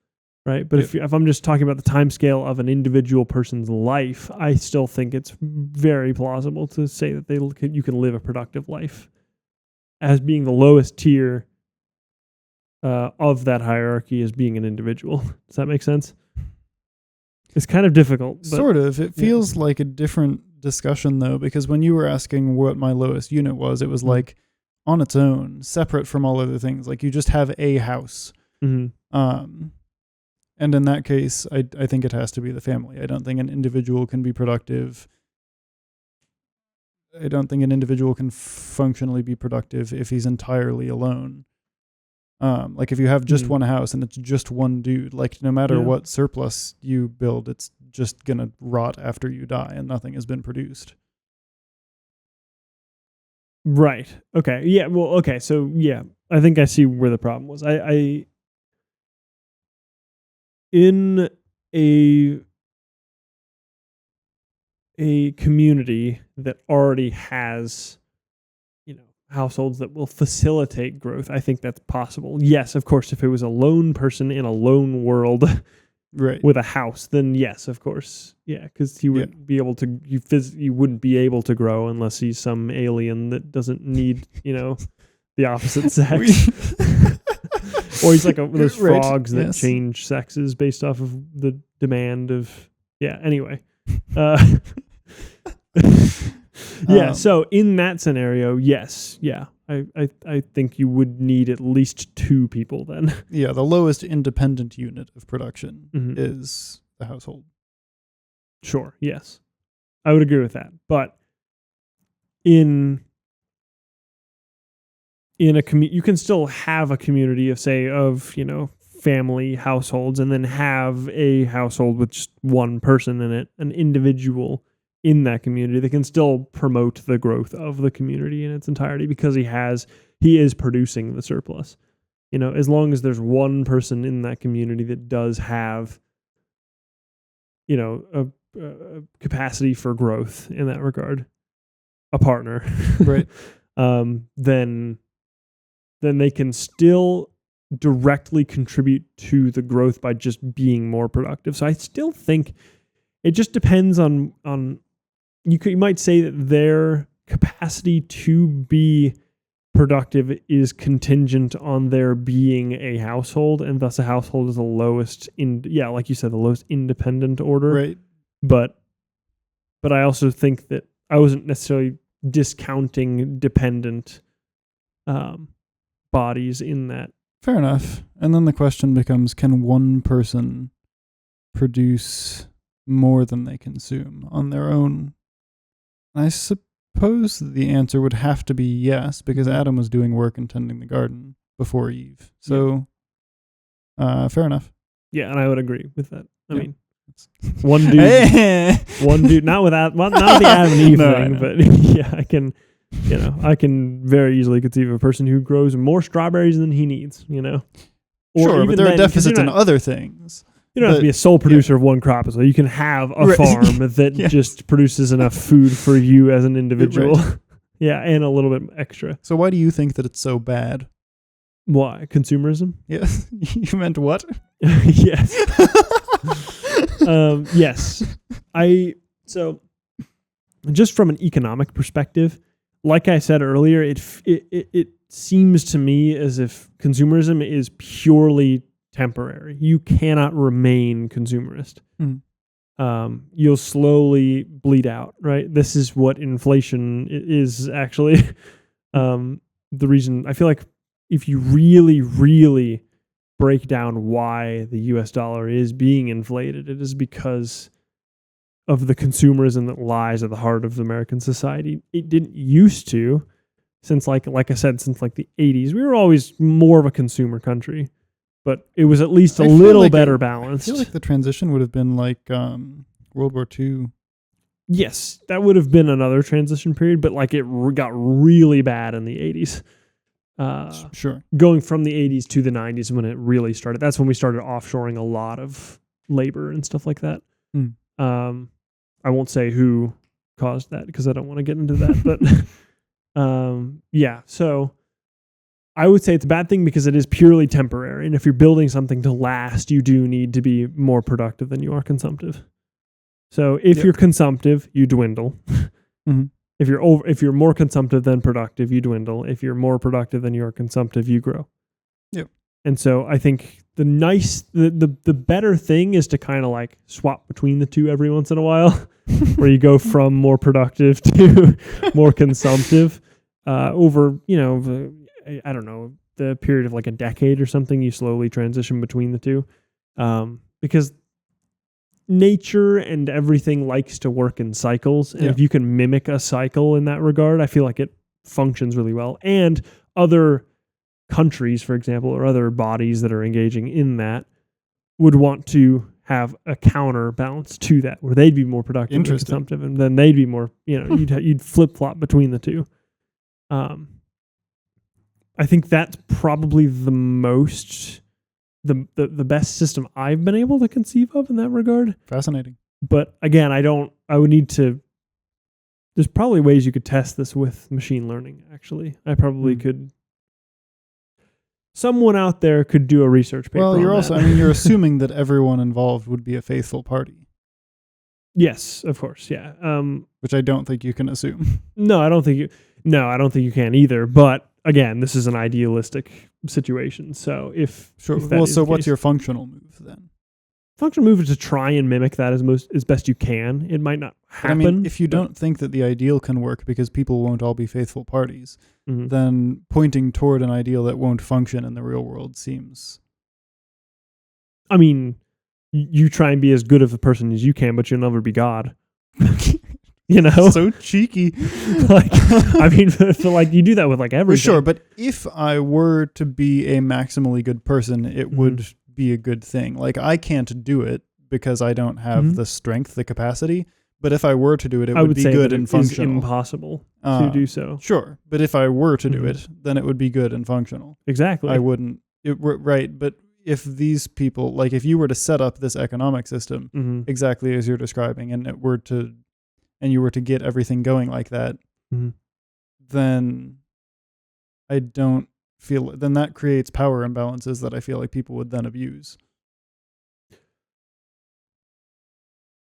S2: right? But if I'm just talking about the time scale of an individual person's life, I still think it's very plausible to say that you can live a productive life as being the lowest tier of that hierarchy as being an individual. Does that make sense? It's kind of difficult. But,
S1: sort of. It feels like a different discussion, though, because when you were asking what my lowest unit was, it was like on its own, separate from all other things. Like, you just have a house. And in that case, I think it has to be the family. I don't think an individual can be productive. I don't think an individual can functionally be productive if he's entirely alone. Like, if you have just one house and it's just one dude, like, no matter what surplus you build, it's just going to rot after you die and nothing has been produced.
S2: Right. Okay. Yeah. Well, okay. So, yeah, I think I see where the problem was. In a community that already has, households that will facilitate growth, I think that's possible. Yes, of course, if it was a lone person in a lone world with a house, then yes, of course. Yeah, because he would be able to, you wouldn't be able to grow unless he's some alien that doesn't need, the opposite sex. Or he's like one of those frogs that change sexes based off of the demand of, anyway. Yeah, so in that scenario, yes, yeah. I think you would need at least 2 people then.
S1: Yeah, the lowest independent unit of production
S2: Mhm.
S1: is the household.
S2: Sure, yes. I would agree with that. But in a you can still have a community of, say, family households, and then have a household with just one person in it, an individual in that community that can still promote the growth of the community in its entirety, because he is producing the surplus. As long as there's one person in that community that does have a capacity for growth in that regard, a partner,
S1: Right.
S2: then they can still directly contribute to the growth by just being more productive. So I still think it just depends on you might say that their capacity to be productive is contingent on there being a household, and thus a household is the lowest like you said, the lowest independent order.
S1: Right.
S2: But I also think that I wasn't necessarily discounting dependent bodies in that.
S1: Fair enough. And then the question becomes, can one person produce more than they consume on their own? I suppose the answer would have to be yes, because Adam was doing work and tending the garden before Eve. So, fair enough.
S2: Yeah, and I would agree with that. I mean, one dude, not with the Adam and Eve thing, but yeah, I can very easily conceive of a person who grows more strawberries than he needs, Or
S1: sure,
S2: even
S1: but there are deficits in other things.
S2: You don't have to be a sole producer of one crop, so you can have a farm that just produces enough food for you as an individual.
S1: Right.
S2: Yeah, and a little bit extra.
S1: So why do you think that it's so bad?
S2: Why? Consumerism?
S1: Yes. You meant what?
S2: Yes. Yes. So just from an economic perspective, like I said earlier, it seems to me as if consumerism is purely temporary. You cannot remain consumerist. You'll slowly bleed out, right? This is what inflation is actually. The reason I feel like if you really, really break down why the US dollar is being inflated, it is because of the consumerism that lies at the heart of American society. It didn't used to, since like I said, since like the 80s. We were always more of a consumer country, but it was at least a little better balanced.
S1: I feel like the transition would have been like World War II.
S2: Yes, that would have been another transition period, but like it got really bad in the 80s.
S1: Sure.
S2: Going from the 80s to the 90s when it really started. That's when we started offshoring a lot of labor and stuff like that. I won't say who caused that because I don't want to get into that, but yeah, so I would say it's a bad thing because it is purely temporary, and if you're building something to last, you do need to be more productive than you are consumptive. So if you're consumptive, you dwindle. If you're more consumptive than productive, you dwindle. If you're more productive than you are consumptive, you grow.
S1: Yep.
S2: And so I think the better thing is to kind of like swap between the two every once in a while, where you go from more productive to more consumptive over, I don't know, the period of like a decade or something. You slowly transition between the two, because nature and everything likes to work in cycles. And if you can mimic a cycle in that regard, I feel like it functions really well. And other countries, for example, or other bodies that are engaging in that would want to have a counterbalance to that, where they'd be more productive and consumptive, and then they'd be more, you'd flip-flop between the two. I think that's probably the best system I've been able to conceive of in that regard.
S1: Fascinating.
S2: But again, there's probably ways you could test this with machine learning, actually. I probably could. Someone out there could do a research paper.
S1: Well, you're assuming that everyone involved would be a faithful party.
S2: Yes, of course, yeah.
S1: Which I don't think you can assume.
S2: No, I don't think you can either. But again, this is an idealistic situation. So if
S1: what's your functional move then?
S2: functional move is to try and mimic that as best you can. It might not
S1: But
S2: happen.
S1: if you don't think that the ideal can work because people won't all be faithful parties,
S2: Mhm.
S1: then pointing toward an ideal that won't function in the real world seems...
S2: I mean, you try and be as good of a person as you can, but you'll never be God. You know?
S1: So cheeky.
S2: Like, I mean, so like you do that with like everything.
S1: Well, sure, but if I were to be a maximally good person, it would be a good thing. Like, I can't do it because I don't have the strength, the capacity. But if I were to do it, it would be good and functional.
S2: It's impossible to do so.
S1: Sure, but if I were to do it, then it would be good and functional.
S2: Exactly.
S1: I wouldn't. Right, but if these people, like if you were to set up this economic system exactly as you're describing, and you were to get everything going like that, then I don't feel, then that creates power imbalances that I feel like people would then abuse.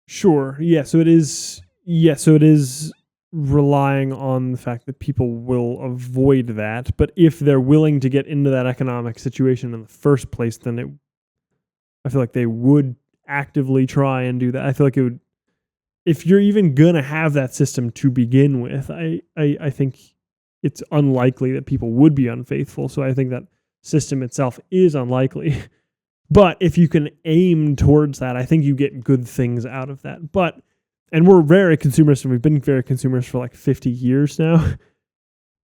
S2: Sure. Yeah. So it is. Yeah. So it is relying on the fact that people will avoid that. But if they're willing to get into that economic situation in the first place, then I feel like they would actively try and do that. I feel like it would. If you're even gonna have that system to begin with, I think it's unlikely that people would be unfaithful. So I think that system itself is unlikely. But if you can aim towards that, I think you get good things out of that. And we're very consumerist, and we've been very consumerist for like 50 years now.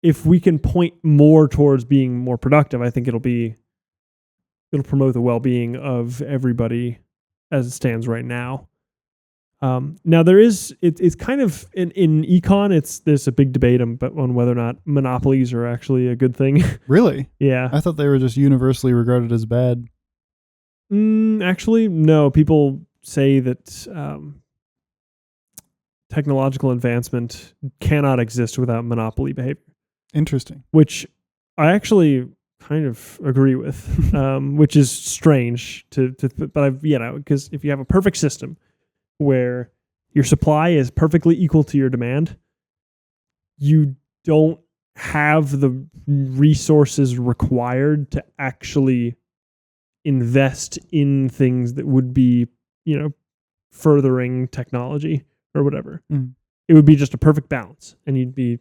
S2: If we can point more towards being more productive, I think it'll promote the well-being of everybody as it stands right now. Now it's kind of in econ, there's a big debate on whether or not monopolies are actually a good thing.
S1: Really?
S2: Yeah.
S1: I thought they were just universally regarded as bad.
S2: Actually, no. People say that technological advancement cannot exist without monopoly behavior.
S1: Interesting.
S2: Which I actually kind of agree with, which is strange but because if you have a perfect system where your supply is perfectly equal to your demand, you don't have the resources required to actually invest in things that would be, furthering technology or whatever. It would be just a perfect balance, and you'd be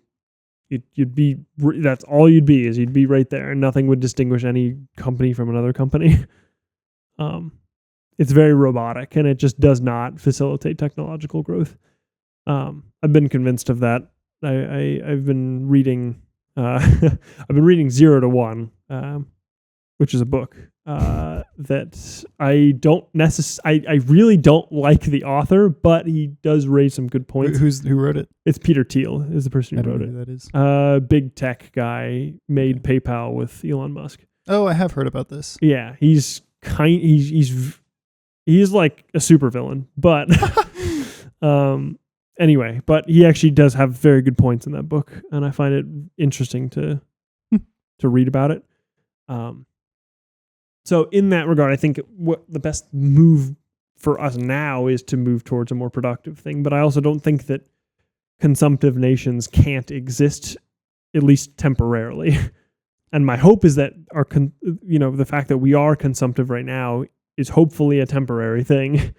S2: that's all you'd be, is you'd be right there, and nothing would distinguish any company from another company. It's very robotic, and it just does not facilitate technological growth. I've been convinced of that. I've been reading I've been reading 0 to 1, which is a book that I really don't like the author, but he does raise some good points.
S1: Who wrote it?
S2: It's Peter Thiel is the person who wrote it.
S1: Who that is.
S2: Big tech guy, made PayPal with Elon Musk.
S1: Oh, I have heard about this.
S2: Yeah, he's like a supervillain, but anyway, but he actually does have very good points in that book, and I find it interesting to read about it. So in that regard, I think what the best move for us now is to move towards a more productive thing. But I also don't think that consumptive nations can't exist, at least temporarily. And my hope is that the fact that we are consumptive right now is hopefully a temporary thing,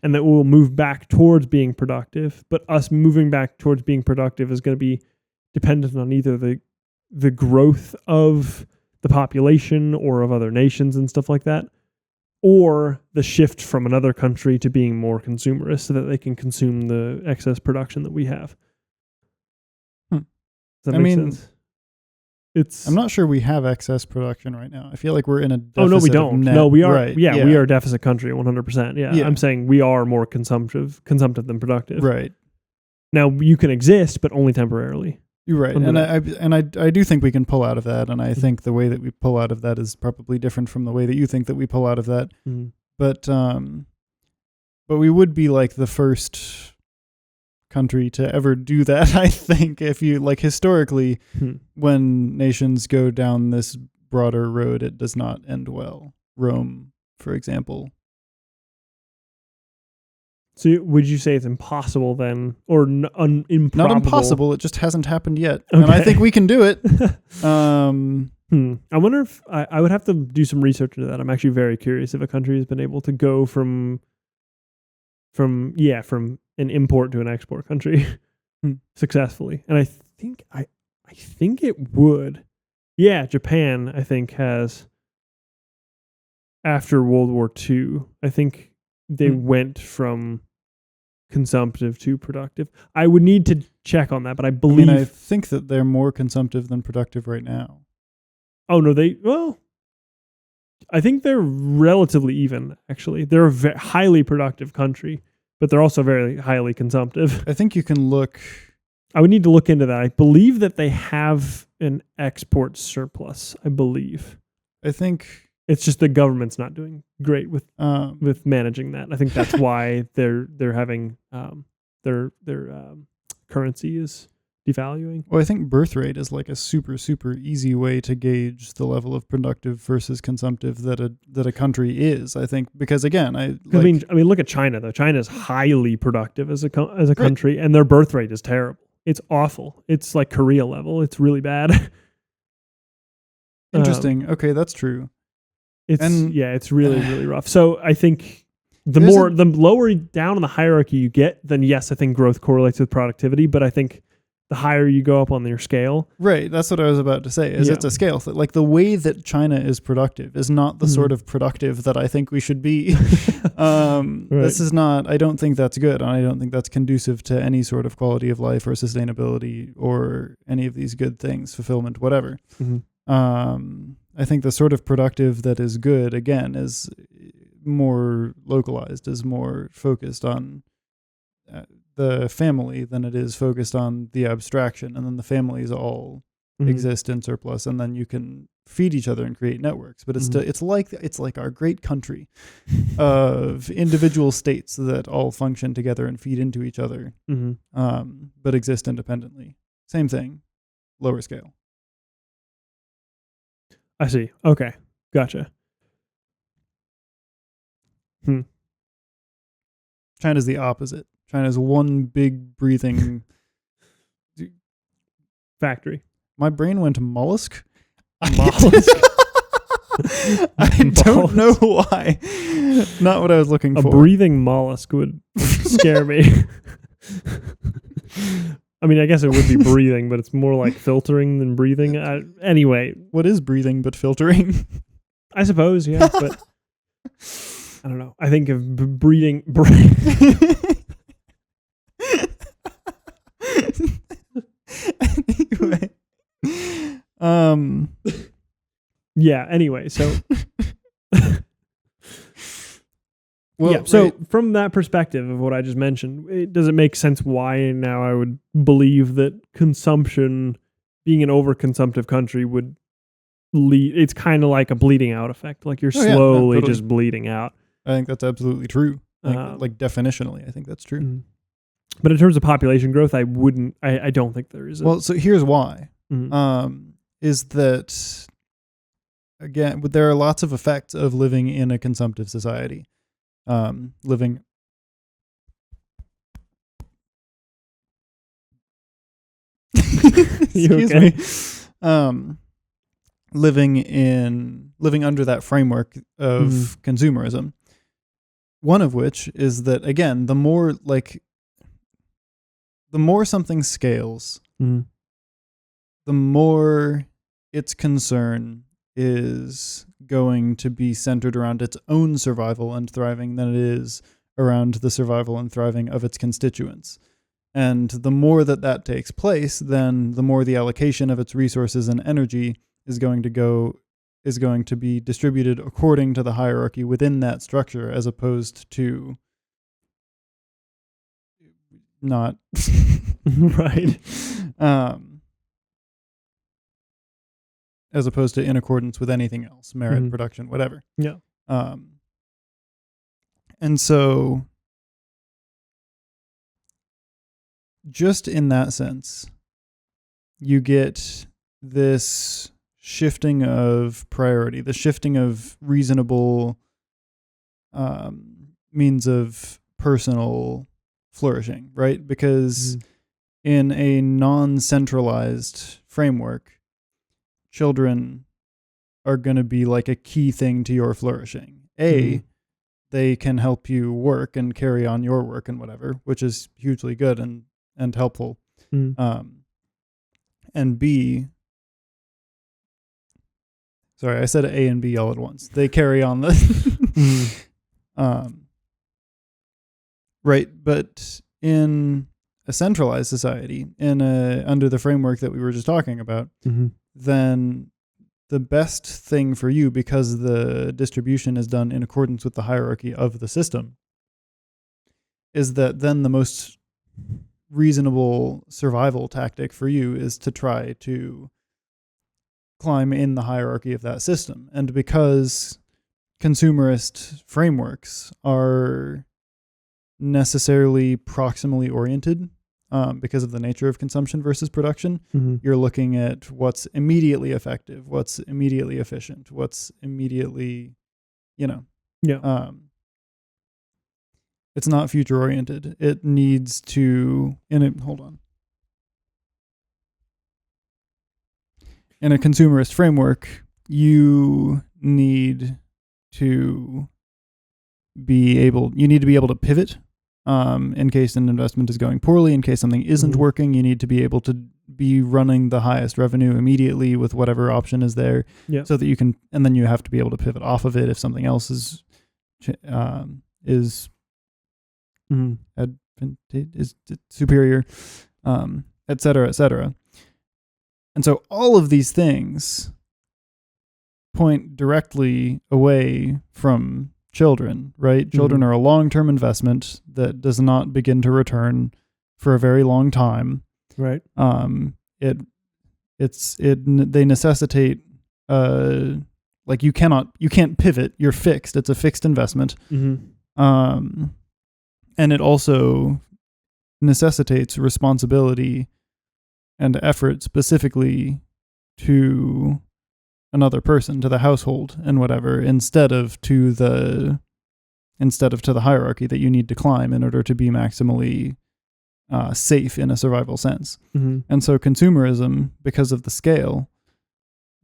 S2: and that we'll move back towards being productive. But us moving back towards being productive is going to be dependent on either the growth of the population or of other nations and stuff like that, or the shift from another country to being more consumerist so that they can consume the excess production that we have. Does that make sense?
S1: I'm not sure we have excess production right now. I feel like we're in a deficit.
S2: Oh, no, we don't.
S1: Net.
S2: No, we are.
S1: Right.
S2: Yeah, we are a deficit country, 100%. Yeah. I'm saying we are more consumptive than productive.
S1: Right.
S2: Now, you can exist, but only temporarily.
S1: You're right. And I do think we can pull out of that. And I think the way that we pull out of that is probably different from the way that you think that we pull out of that. But we would be like the first country to ever do that, I think. If you like historically, when nations go down this broader road, it does not end well. Rome, for example.
S2: So would you say it's impossible then, or improbable?
S1: Not impossible. It just hasn't happened yet, and I think we can do it.
S2: I wonder if I would have to do some research into that. I'm actually very curious if a country has been able to go from an import to an export country successfully. And I think it would. Yeah, Japan, I think, has, after World War II, I think they went from consumptive to productive. I would need to check on that, but I believe.
S1: I think that they're more consumptive than productive right now.
S2: Oh, no, I think they're relatively even, actually. They're a highly productive country, but they're also very highly consumptive.
S1: I think you can look.
S2: I would need to look into that. I believe that they have an export surplus, I believe.
S1: I think
S2: it's just the government's not doing great with managing that. I think that's why they're having their currency is devaluing.
S1: Well, I think birth rate is like a super, super easy way to gauge the level of productive versus consumptive that a country is. I think because again, I mean,
S2: look at China though. China is highly productive as a country, and their birth rate is terrible. It's awful. It's like Korea level. It's really bad.
S1: Interesting. Okay, that's true.
S2: It's really, really rough. So I think the lower down in the hierarchy you get, then yes, I think growth correlates with productivity. But I think the higher you go up on your scale.
S1: Right. That's what I was about to say, it's a scale. Like the way that China is productive is not the sort of productive that I think we should be. Right. This is not, I don't think that's good. And I don't think that's conducive to any sort of quality of life or sustainability or any of these good things, fulfillment, whatever. I think the sort of productive that is good, again, is more localized, is more focused on the family than it is focused on the abstraction. And then the families all exist in surplus, and then you can feed each other and create networks. But it's like our great country of individual states that all function together and feed into each other, but exist independently. Same thing, lower scale.
S2: I see. Okay. Gotcha.
S1: China's the opposite. China's one big breathing
S2: factory.
S1: My brain went mollusk.
S2: Mollusk.
S1: I don't know why. Not what I was looking for.
S2: A breathing mollusk would scare me. I mean, I guess it would be breathing, but it's more like filtering than breathing. Anyway.
S1: What is breathing but filtering?
S2: I suppose, yeah, but I don't know. I think of breathing.
S1: Anyway.
S2: Yeah, anyway, so
S1: well,
S2: from that perspective of what I just mentioned, does it make sense why now I would believe that consumption, being an overconsumptive country, would lead? It's kind of like a bleeding out effect. Like you're slowly just bleeding out.
S1: I think that's absolutely true. Like definitionally, I think that's true.
S2: But in terms of population growth, I don't think there is.
S1: Well, so here's why. Is that, again, there are lots of effects of living in a consumptive society. Living excuse me. Living under that framework of consumerism. One of which is that, again, the more something scales, the more its concern is going to be centered around its own survival and thriving than it is around the survival and thriving of its constituents. And the more that takes place, then the more the allocation of its resources and energy is going to be distributed according to the hierarchy within that structure, as opposed to not
S2: right.
S1: As opposed to in accordance with anything else, merit, production, whatever.
S2: Yeah.
S1: And so just in that sense, you get this shifting of priority, the shifting of reasonable means of personal flourishing, right? Because in a non-centralized framework, children are going to be like a key thing to your flourishing. They can help you work and carry on your work and whatever, which is hugely good and helpful. And B, sorry, I said A and B all at once. They carry on the right, but in a centralized society, under the framework that we were just talking about, then the best thing for you, because the distribution is done in accordance with the hierarchy of the system, is that then the most reasonable survival tactic for you is to try to climb in the hierarchy of that system. And because consumerist frameworks are necessarily proximally oriented, because of the nature of consumption versus production, you're looking at what's immediately effective, what's immediately efficient, what's immediately, it's not future oriented. It needs to, hold on. In a consumerist framework, you need to be able to pivot in case an investment is going poorly, in case something isn't working. You need to be able to be running the highest revenue immediately with whatever option is there, so that you can, and then you have to be able to pivot off of it if something else is superior, et cetera, et cetera. And so all of these things point directly away from children, right? Children are a long-term investment that does not begin to return for a very long time.
S2: Right.
S1: They necessitate, like you can't pivot. You're fixed. It's a fixed investment. And it also necessitates responsibility and effort specifically to another person, to the household and whatever, instead of to the hierarchy that you need to climb in order to be maximally safe in a survival sense. And so consumerism, because of the scale,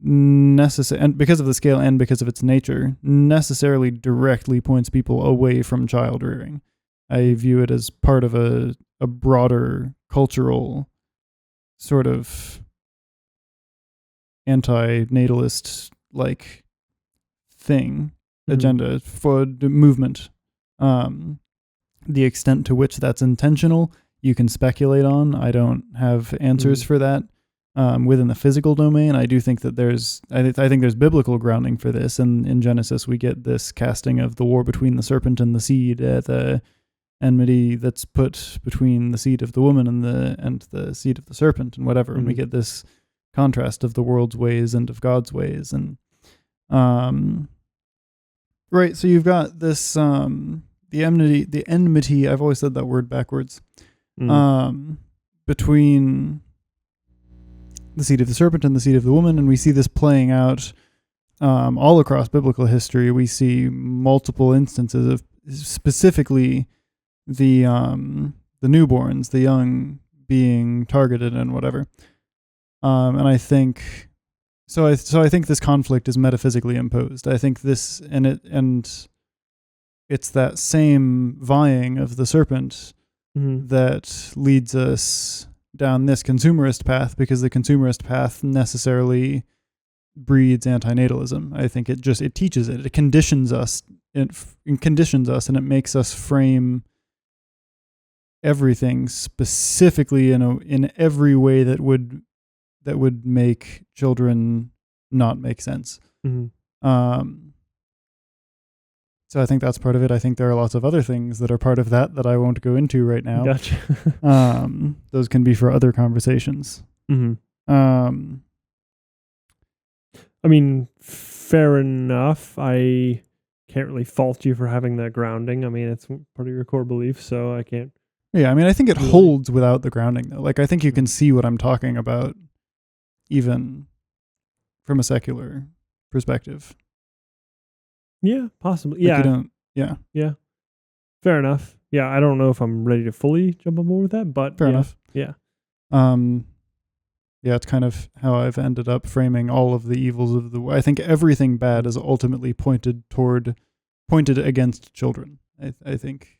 S1: and because of its nature, necessarily directly points people away from child rearing. I view it as part of a broader cultural sort of anti-natalist like thing, agenda for the movement. The extent to which that's intentional, you can speculate on. I don't have answers for that. Within the physical domain, I do think that I think there's biblical grounding for this. And in Genesis, we get this casting of the war between the serpent and the seed, the enmity that's put between the seed of the woman and the seed of the serpent and whatever. And we get this contrast of the world's ways and of God's ways. And right, so you've got this the enmity, I've always said that word backwards, between the seed of the serpent and the seed of the woman. And we see this playing out all across biblical history. We see multiple instances of specifically the newborns, the young being targeted and whatever. And I think so. I think this conflict is metaphysically imposed. I think this and it's that same vying of the serpent that leads us down this consumerist path, because the consumerist path necessarily breeds antinatalism. I think it teaches it. It conditions us. It conditions us, and it makes us frame everything specifically in every way that would make children not make sense. So I think that's part of it. I think there are lots of other things that are part of that I won't go into right now.
S2: Gotcha.
S1: Those can be for other conversations.
S2: I mean, fair enough. I can't really fault you for having that grounding. I mean, it's part of your core belief, so I can't.
S1: Yeah, I mean, I think it holds without the grounding, though. Like, I think you can see what I'm talking about, even from a secular perspective.
S2: Yeah, possibly.
S1: Like
S2: yeah.
S1: You don't, yeah.
S2: Yeah. Fair enough. Yeah, I don't know if I'm ready to fully jump on board with that, but
S1: fair enough.
S2: Yeah.
S1: Yeah, it's kind of how I've ended up framing all of the evils of the world. I think everything bad is ultimately pointed against children. I think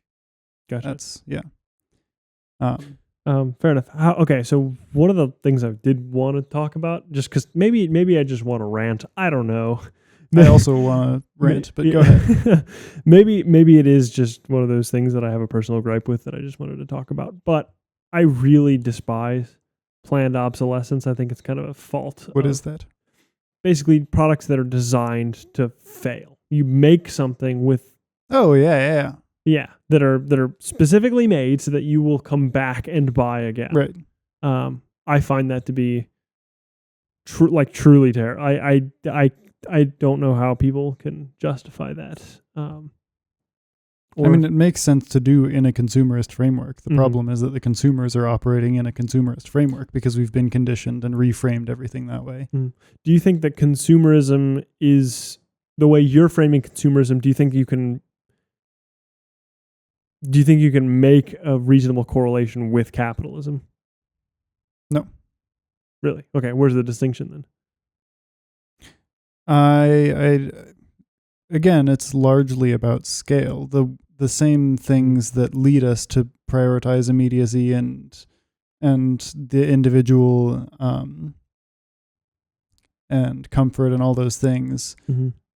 S2: Gotcha.
S1: that's, yeah.
S2: Fair enough. Okay, so one of the things I did want to talk about, just because maybe I just want to rant. I don't know.
S1: I also want to rant, but go ahead.
S2: maybe it is just one of those things that I have a personal gripe with that I just wanted to talk about. But I really despise planned obsolescence. I think it's kind of a fault.
S1: What is that?
S2: Basically, products that are designed to fail. You make something with
S1: Oh yeah.
S2: Yeah, that are specifically made so that you will come back and buy again.
S1: Right.
S2: I find that to be truly terrible. I don't know how people can justify that.
S1: I mean, it makes sense to do in a consumerist framework. The
S2: Mhm.
S1: problem is that the consumers are operating in a consumerist framework because we've been conditioned and reframed everything that way.
S2: Do you think that consumerism is the way you're framing consumerism? Do you think you can make a reasonable correlation with capitalism?
S1: No.
S2: Really? Okay. Where's the distinction then?
S1: Again, it's largely about scale. The same things that lead us to prioritize immediacy and the individual and comfort and all those things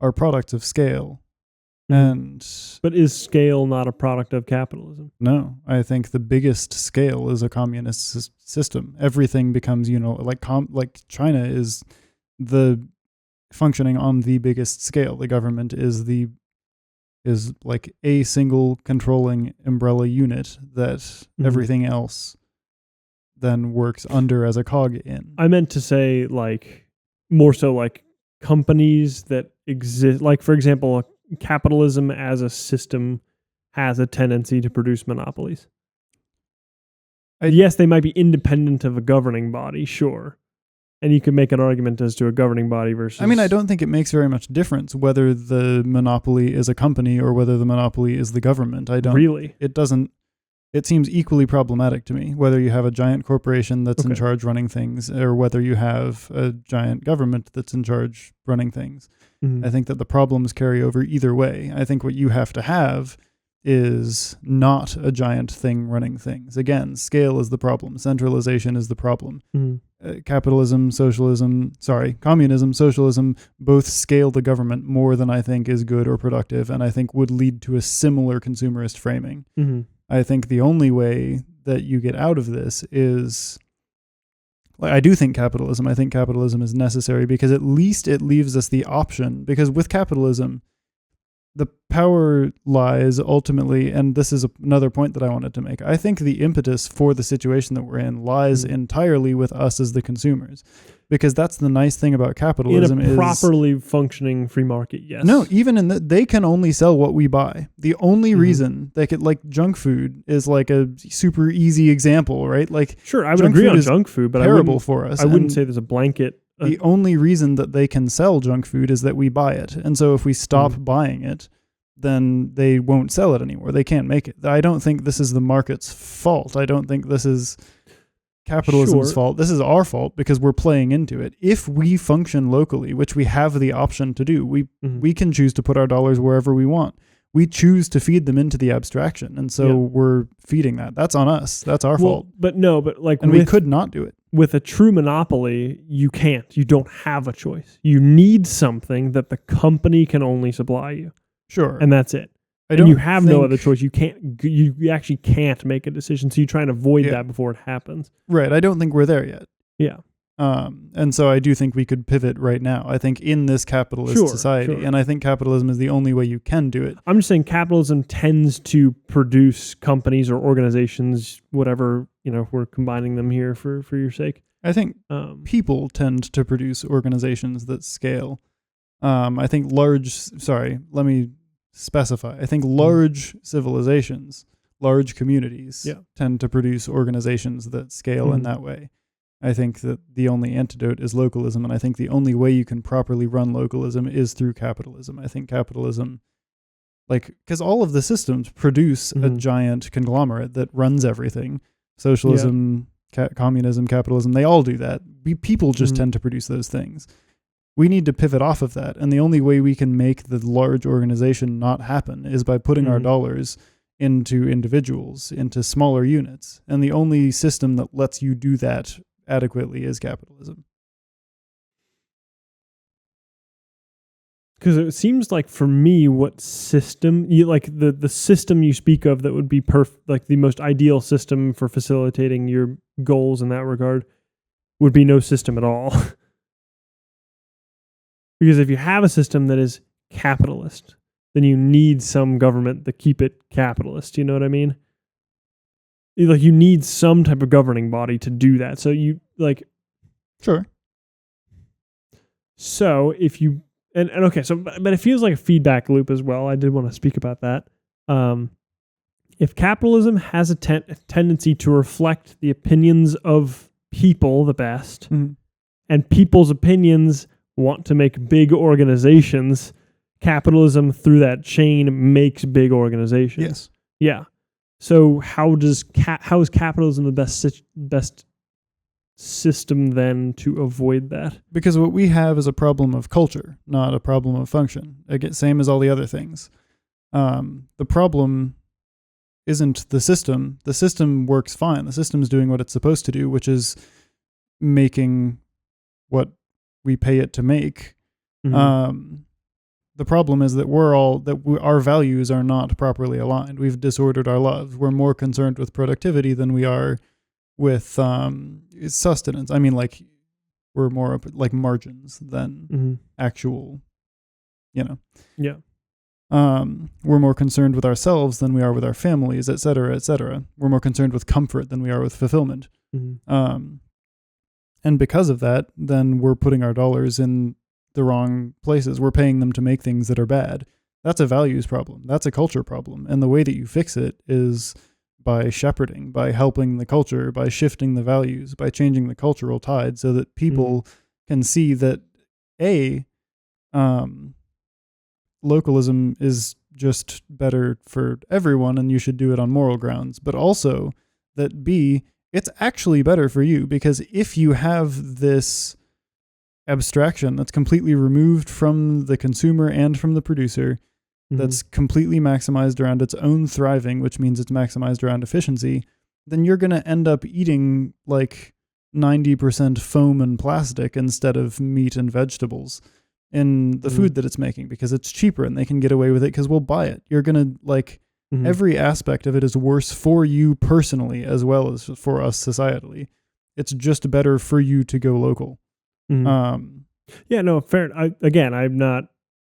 S1: are products of scale. But
S2: is scale not a product of capitalism?
S1: No, I think the biggest scale is a communist system. Everything becomes, like China is the functioning on the biggest scale. The government is like a single controlling umbrella unit that everything else then works under as a cog in.
S2: I meant to say like more so like companies that exist, like for example, capitalism as a system has a tendency to produce monopolies. Yes, they might be independent of a governing body, sure. And you can make an argument as to a governing body versus...
S1: I mean, I don't think it makes very much difference whether the monopoly is a company or whether the monopoly is the government. I don't...
S2: Really?
S1: It doesn't... It seems equally problematic to me, whether you have a giant corporation that's in charge running things or whether you have a giant government that's in charge running things. I think that the problems carry over either way. I think what you have to have is not a giant thing running things. Again, scale is the problem. Centralization is the problem. Communism, socialism, both scale the government more than I think is good or productive, and I think would lead to a similar consumerist framing. I think the only way that you get out of this is... I do think capitalism. I think capitalism is necessary because at least it leaves us the option. Because with capitalism, the power lies ultimately, and this is another point that I wanted to make. I think the impetus for the situation that we're in lies entirely with us as the consumers. Because that's the nice thing about capitalism.
S2: In a properly functioning free market, yes.
S1: No, even in they can only sell what we buy. The only reason they could, like, junk food is like a super easy example, right? Like,
S2: sure, I would agree on junk food, but
S1: terrible for us.
S2: I wouldn't say there's a blanket.
S1: The only reason that they can sell junk food is that we buy it. And so if we stop buying it, then they won't sell it anymore. They can't make it. I don't think this is the market's fault. I don't think this is capitalism's fault. This is our fault because we're playing into it. If we function locally, which we have the option to do, we can choose to put our dollars wherever we want. We choose to feed them into the abstraction. And so we're feeding that. That's on us. That's our fault.
S2: But
S1: we could not do it.
S2: With a true monopoly, you can't. You don't have a choice. You need something that the company can only supply you.
S1: Sure.
S2: And that's it. And you have no other choice. You can't. You actually can't make a decision. So you try and avoid that before it happens.
S1: Right. I don't think we're there yet.
S2: Yeah.
S1: And so I do think we could pivot right now. I think in this capitalist society, and I think capitalism is the only way you can do it.
S2: I'm just saying capitalism tends to produce companies or organizations, whatever, we're combining them here for your sake.
S1: I think people tend to produce organizations that scale. I think let me specify. I think large civilizations, large communities tend to produce organizations that scale in that way. I think that the only antidote is localism, and I think the only way you can properly run localism is through capitalism. I think capitalism, because all of the systems produce a giant conglomerate that runs everything. Socialism communism, capitalism, they all do that. People just tend to produce those things. We need to pivot off of that. And the only way we can make the large organization not happen is by putting our dollars into individuals, into smaller units. And the only system that lets you do that adequately is capitalism.
S2: Because it seems like for me, what system the system you speak of that would be like the most ideal system for facilitating your goals in that regard would be no system at all. Because if you have a system that is capitalist, then you need some government to keep it capitalist. You know what I mean? Like you need some type of governing body to do that. So you like,
S1: sure.
S2: So if you and okay, so but it feels like a feedback loop as well. I did want to speak about that. If capitalism has a tendency to reflect the opinions of people the best, and people's opinions want to make big organizations, capitalism through that chain makes big organizations.
S1: Yes.
S2: Yeah. So how is capitalism the best system then to avoid that?
S1: Because what we have is a problem of culture, not a problem of function. Again, same as all the other things. The problem isn't the system. The system works fine. The system's doing what it's supposed to do, which is making what we pay it to make. The problem is that our values are not properly aligned. We've disordered our loves. We're more concerned with productivity than we are with sustenance. I mean, like, we're more up like margins than actual,
S2: Yeah.
S1: We're more concerned with ourselves than we are with our families, et cetera, et cetera. We're more concerned with comfort than we are with fulfillment. And because of that, then we're putting our dollars in the wrong places. We're paying them to make things that are bad. That's a values problem. That's a culture problem. And the way that you fix it is by shepherding, by helping the culture, by shifting the values, by changing the cultural tide so that people can see that localism is just better for everyone and you should do it on moral grounds, but also that B, it's actually better for you, because if you have this abstraction that's completely removed from the consumer and from the producer, that's completely maximized around its own thriving, which means it's maximized around efficiency, then you're going to end up eating like 90% foam and plastic instead of meat and vegetables in the food that it's making, because it's cheaper and they can get away with it because we'll buy it. You're going to every aspect of it is worse for you personally as well as for us societally. It's just better for you to go local.
S2: Yeah, no, fair. I'm not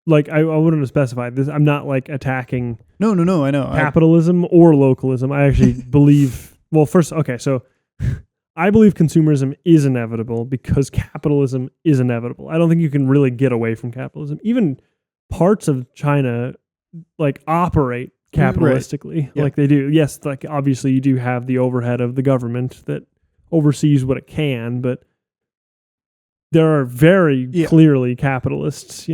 S2: like, I wouldn't have specified this. I'm not like attacking
S1: No, I know.
S2: Capitalism or localism. I actually believe, well, first, okay, so I believe consumerism is inevitable because capitalism is inevitable. I don't think you can really get away from capitalism. Even parts of China like operate capitalistically, like they do. Yes, like obviously you do have the overhead of the government that oversees what it can, but there are very clearly capitalists,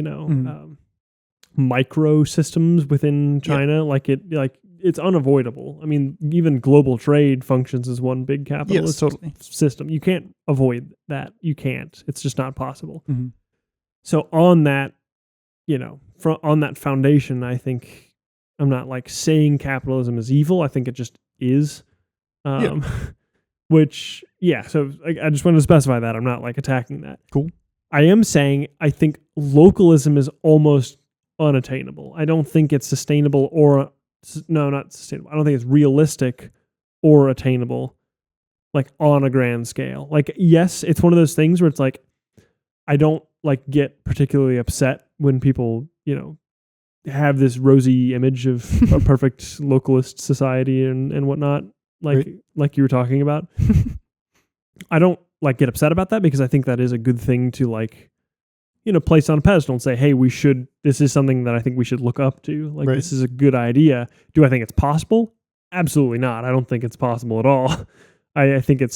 S2: micro systems within China. Like it's unavoidable. I mean, even global trade functions as one big capitalist system. You can't avoid that. You can't. It's just not possible. So on that, on that foundation, I think I'm not like saying capitalism is evil. I think it just is. Which, so I just wanted to specify that. I'm not like attacking that.
S1: Cool.
S2: I am saying I think localism is almost unattainable. I don't think it's sustainable not sustainable. I don't think it's realistic or attainable, like on a grand scale. Like, yes, it's one of those things where it's like, I don't like get particularly upset when people, have this rosy image of a perfect localist society and whatnot, like you were talking about. I don't like get upset about that because I think that is a good thing to like, place on a pedestal and say, hey, this is something that I think we should look up to. Like, this is a good idea. Do I think it's possible? Absolutely not. I don't think it's possible at all. I think it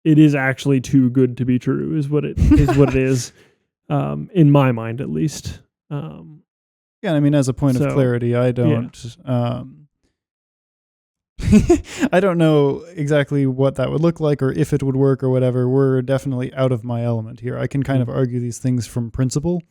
S2: is actually too good to be true is what it is. In my mind, at least.
S1: I mean, as a point of clarity, I don't. I don't know exactly what that would look like or if it would work or whatever. We're definitely out of my element here. I can kind of argue these things from principle,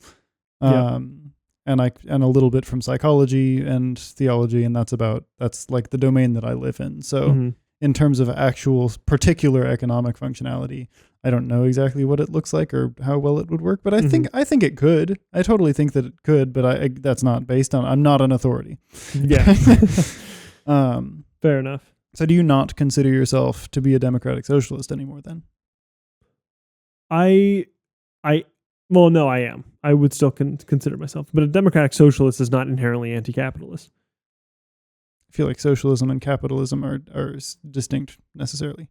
S1: and a little bit from psychology and theology, and that's like the domain that I live in. So in terms of actual particular economic functionality, I don't know exactly what it looks like or how well it would work, but I think it could. I totally think that it could, but that's not based on. I'm not an authority.
S2: Yeah. Fair enough.
S1: So do you not consider yourself to be a democratic socialist anymore then?
S2: Well, no, I am. I would still consider myself, but a democratic socialist is not inherently anti-capitalist.
S1: I feel like socialism and capitalism are distinct necessarily.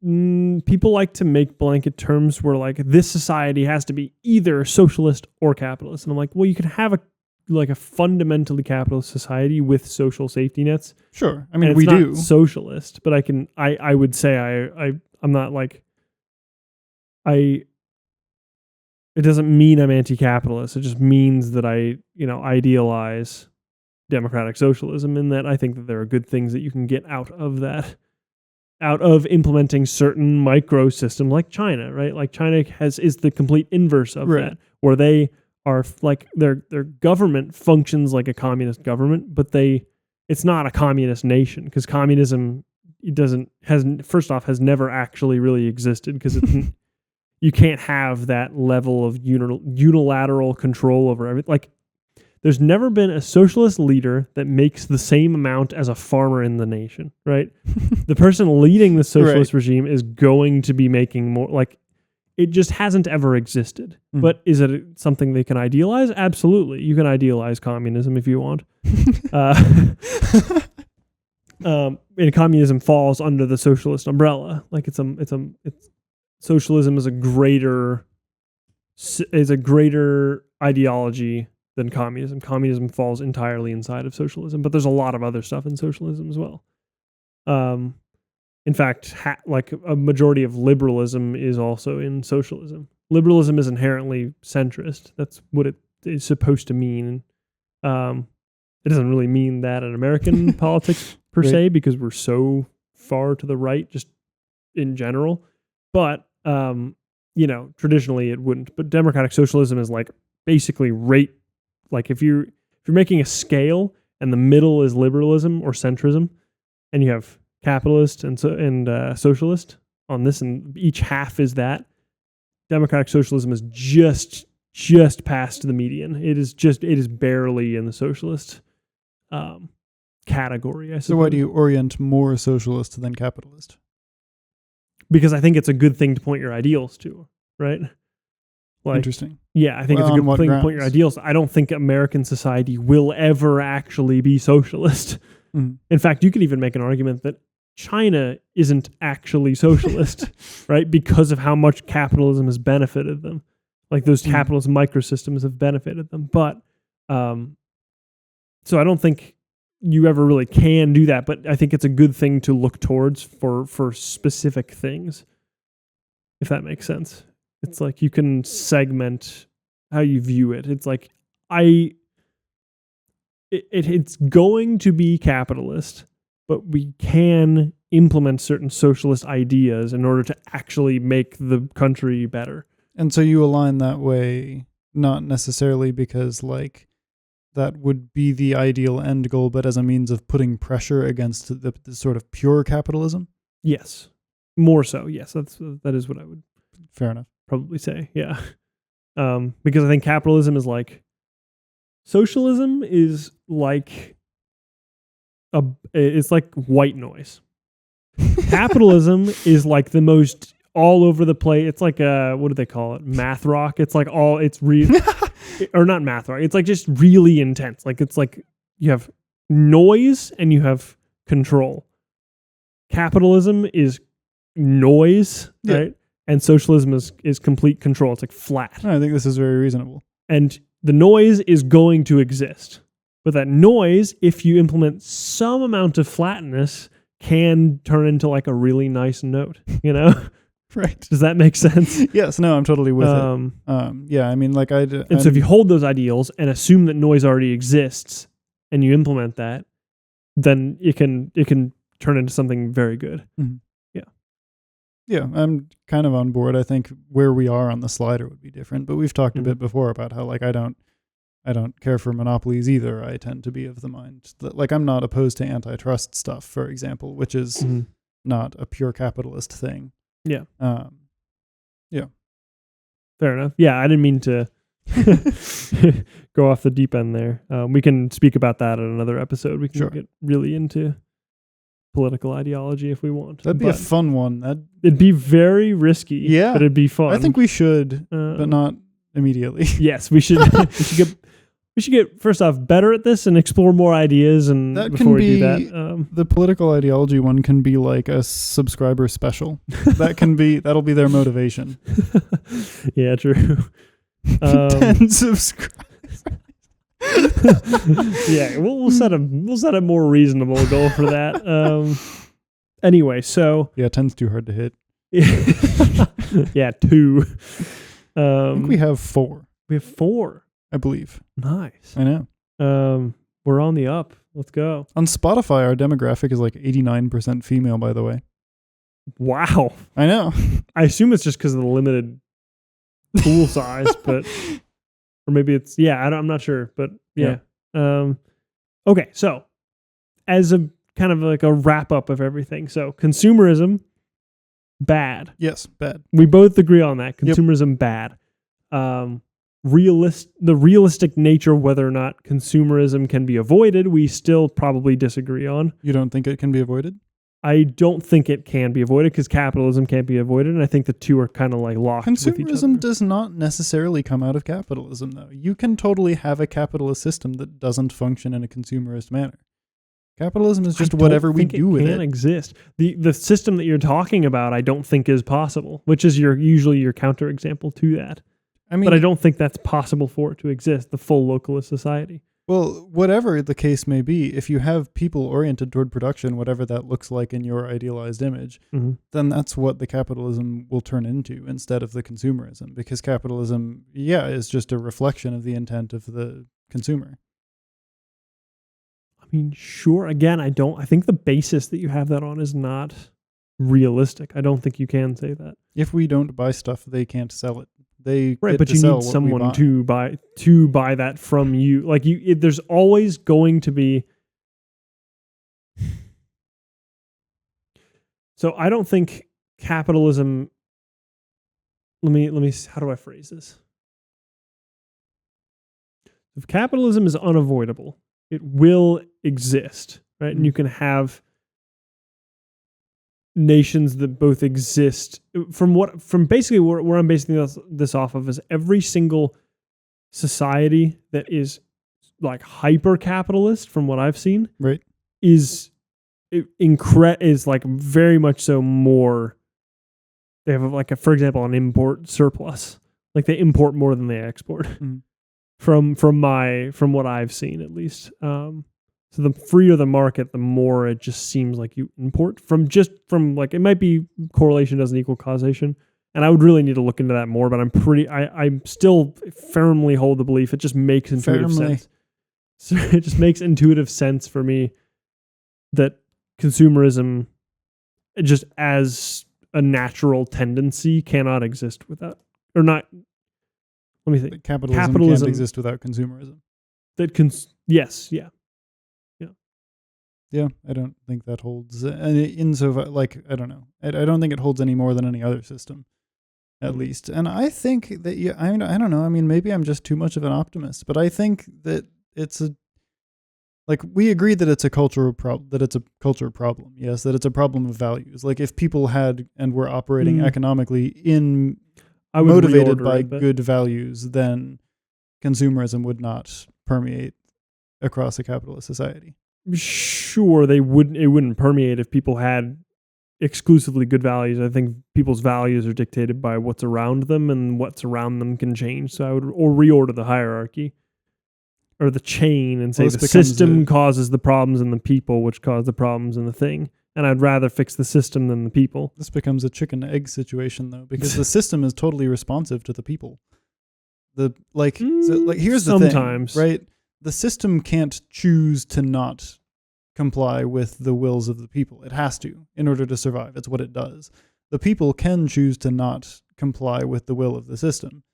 S2: People like to make blanket terms where like this society has to be either socialist or capitalist. And I'm like, well, you can have a fundamentally capitalist society with social safety nets.
S1: Sure. I mean, we do.
S2: Socialist, but I would say I'm not like, it doesn't mean I'm anti-capitalist. It just means that I idealize democratic socialism, in that I think that there are good things that you can get out of that, out of implementing certain micro system like China, right? Like China is the complete inverse of that, where they are like their government functions like a communist government, but it's not a communist nation, because communism has never actually really existed, because you can't have that level of unilateral control over everything. Like, there's never been a socialist leader that makes the same amount as a farmer in the nation, right? The person leading the socialist regime is going to be making more. Like, it just hasn't ever existed. But is it something they can idealize? Absolutely. You can idealize communism if you want. And communism falls under the socialist umbrella. Like, socialism is a greater ideology than communism. Communism falls entirely inside of socialism, but there's a lot of other stuff in socialism as well. In fact, like a majority of liberalism is also in socialism. Liberalism is inherently centrist. That's what it is supposed to mean. It doesn't really mean that in American politics per se, because we're so far to the right just in general. But, traditionally it wouldn't. But democratic socialism is like basically like if you're making a scale and the middle is liberalism or centrism, and you have capitalist and socialist on this, and each half is that, democratic socialism is just past the median. It is barely in the socialist category, I suppose.
S1: So why do you orient more socialist than capitalist?
S2: Because I think it's a good thing to point your ideals to, right? Like,
S1: interesting.
S2: Yeah, I think it's a good thing to point your ideals. I don't think American society will ever actually be socialist. In fact, you could even make an argument that China isn't actually socialist, right? Because of how much capitalism has benefited them. Like, those capitalist microsystems have benefited them. But, so I don't think you ever really can do that, but I think it's a good thing to look towards for specific things, if that makes sense. It's like you can segment how you view it. It's like, it's going to be capitalist, but we can implement certain socialist ideas in order to actually make the country better.
S1: And so you align that way, not necessarily because like that would be the ideal end goal, but as a means of putting pressure against the sort of pure capitalism?
S2: Yes. More so, yes. That is what I would
S1: fair enough
S2: probably say, yeah. Because I think capitalism is like, socialism is like it's like white noise. Capitalism is like the most all over the place. It's like what do they call it? Math rock. It's like it's real, or not math rock. It's like just really intense. Like, it's like you have noise and you have control. Capitalism is noise, right? And socialism is complete control. It's like flat.
S1: I think this is very reasonable.
S2: And the noise is going to exist. But that noise, if you implement some amount of flatness, can turn into like a really nice note, Right. Does that make sense?
S1: Yes. No, I'm totally with it. Yeah, I mean, like so
S2: if you hold those ideals and assume that noise already exists and you implement that, then it can turn into something very good.
S1: Mhm.
S2: Yeah.
S1: Yeah, I'm kind of on board. I think where we are on the slider would be different, but we've talked a bit before about how like I don't care for monopolies either. I tend to be of the mind that like I'm not opposed to antitrust stuff, for example, which is not a pure capitalist thing.
S2: Yeah.
S1: Yeah.
S2: Fair enough. Yeah, I didn't mean to go off the deep end there. We can speak about that in another episode. We can get really into political ideology if we want.
S1: That'd be a fun one.
S2: It'd be very risky, but it'd be fun.
S1: I think we should, but not immediately.
S2: Yes, we should. We should get first off better at this and explore more ideas. And
S1: that
S2: before
S1: can be,
S2: we do that,
S1: the political ideology one can be like a subscriber special. That'll be their motivation.
S2: Yeah, true.
S1: 10 subscribers.
S2: Yeah, we'll set a more reasonable goal for that. Anyway, so
S1: 10's too hard to hit.
S2: Yeah, 2.
S1: I think we have 4.
S2: We have 4.
S1: I believe.
S2: Nice.
S1: I know.
S2: We're on the up. Let's go.
S1: On Spotify, our demographic is like 89% female, by the way.
S2: Wow.
S1: I know.
S2: I assume it's just because of the limited pool size, but or maybe it's I'm not sure, but yeah. Okay, so as a kind of like a wrap up of everything, so consumerism, bad.
S1: Yes, bad.
S2: We both agree on that. Consumerism, bad. The realistic nature of whether or not consumerism can be avoided, we still probably disagree on.
S1: You don't think it can be avoided?
S2: I don't think it can be avoided because capitalism can't be avoided, and I think the two are kind of like locked with each other.
S1: Consumerism does not necessarily come out of capitalism, though. You can totally have a capitalist system that doesn't function in a consumerist manner. Capitalism is just whatever we do with it.
S2: It can't exist. The system that you're talking about, I don't think is possible, which is usually your counterexample to that. But I don't think that's possible for it to exist, the full localist society.
S1: Well, whatever the case may be, if you have people oriented toward production, whatever that looks like in your idealized image, then that's what the capitalism will turn into instead of the consumerism. Because capitalism, is just a reflection of the intent of the consumer.
S2: I mean, sure. Again, I think the basis that you have that on is not realistic. I don't think you can say that.
S1: If we don't buy stuff, they can't sell it.
S2: But you need someone to buy that from you. Like there's always going to be. So I don't think capitalism. Let me. How do I phrase this? If capitalism is unavoidable, it will exist, right? And you can have nations that both exist from basically where I'm basing this off of is every single society that is like hyper capitalist from what I've seen,
S1: right,
S2: is like very much so more. They have like for example an import surplus, like they import more than they export from what I've seen at least. So the freer the market, the more it just seems like you import from like, it might be correlation doesn't equal causation. And I would really need to look into that more, but I still firmly hold the belief it just makes intuitive sense. So it just makes intuitive sense for me that consumerism just as a natural tendency cannot exist without, or not. Let me think.
S1: Capitalism can't exist without consumerism.
S2: Yes. Yeah.
S1: Yeah, I don't think that holds. Insofar, like, I don't know. I don't think it holds any more than any other system, at least. And I think that, I don't know. I mean, maybe I'm just too much of an optimist, but I think that we agree that it's a cultural problem. Yes, that it's a problem of values. Like, if people had and were operating economically motivated by good values, then consumerism would not permeate across a capitalist society.
S2: Sure, it wouldn't permeate if people had exclusively good values. I think people's values are dictated by what's around them, and what's around them can change. So I would reorder the hierarchy or the chain and say the system causes the problems in the people, which cause the problems in the thing. And I'd rather fix the system than the people.
S1: This becomes a chicken egg situation though, because the system is totally responsive to the people. Here's the thing, right? The system can't choose to not comply with the wills of the people. It has to in order to survive. It's what it does. The people can choose to not comply with the will of the system.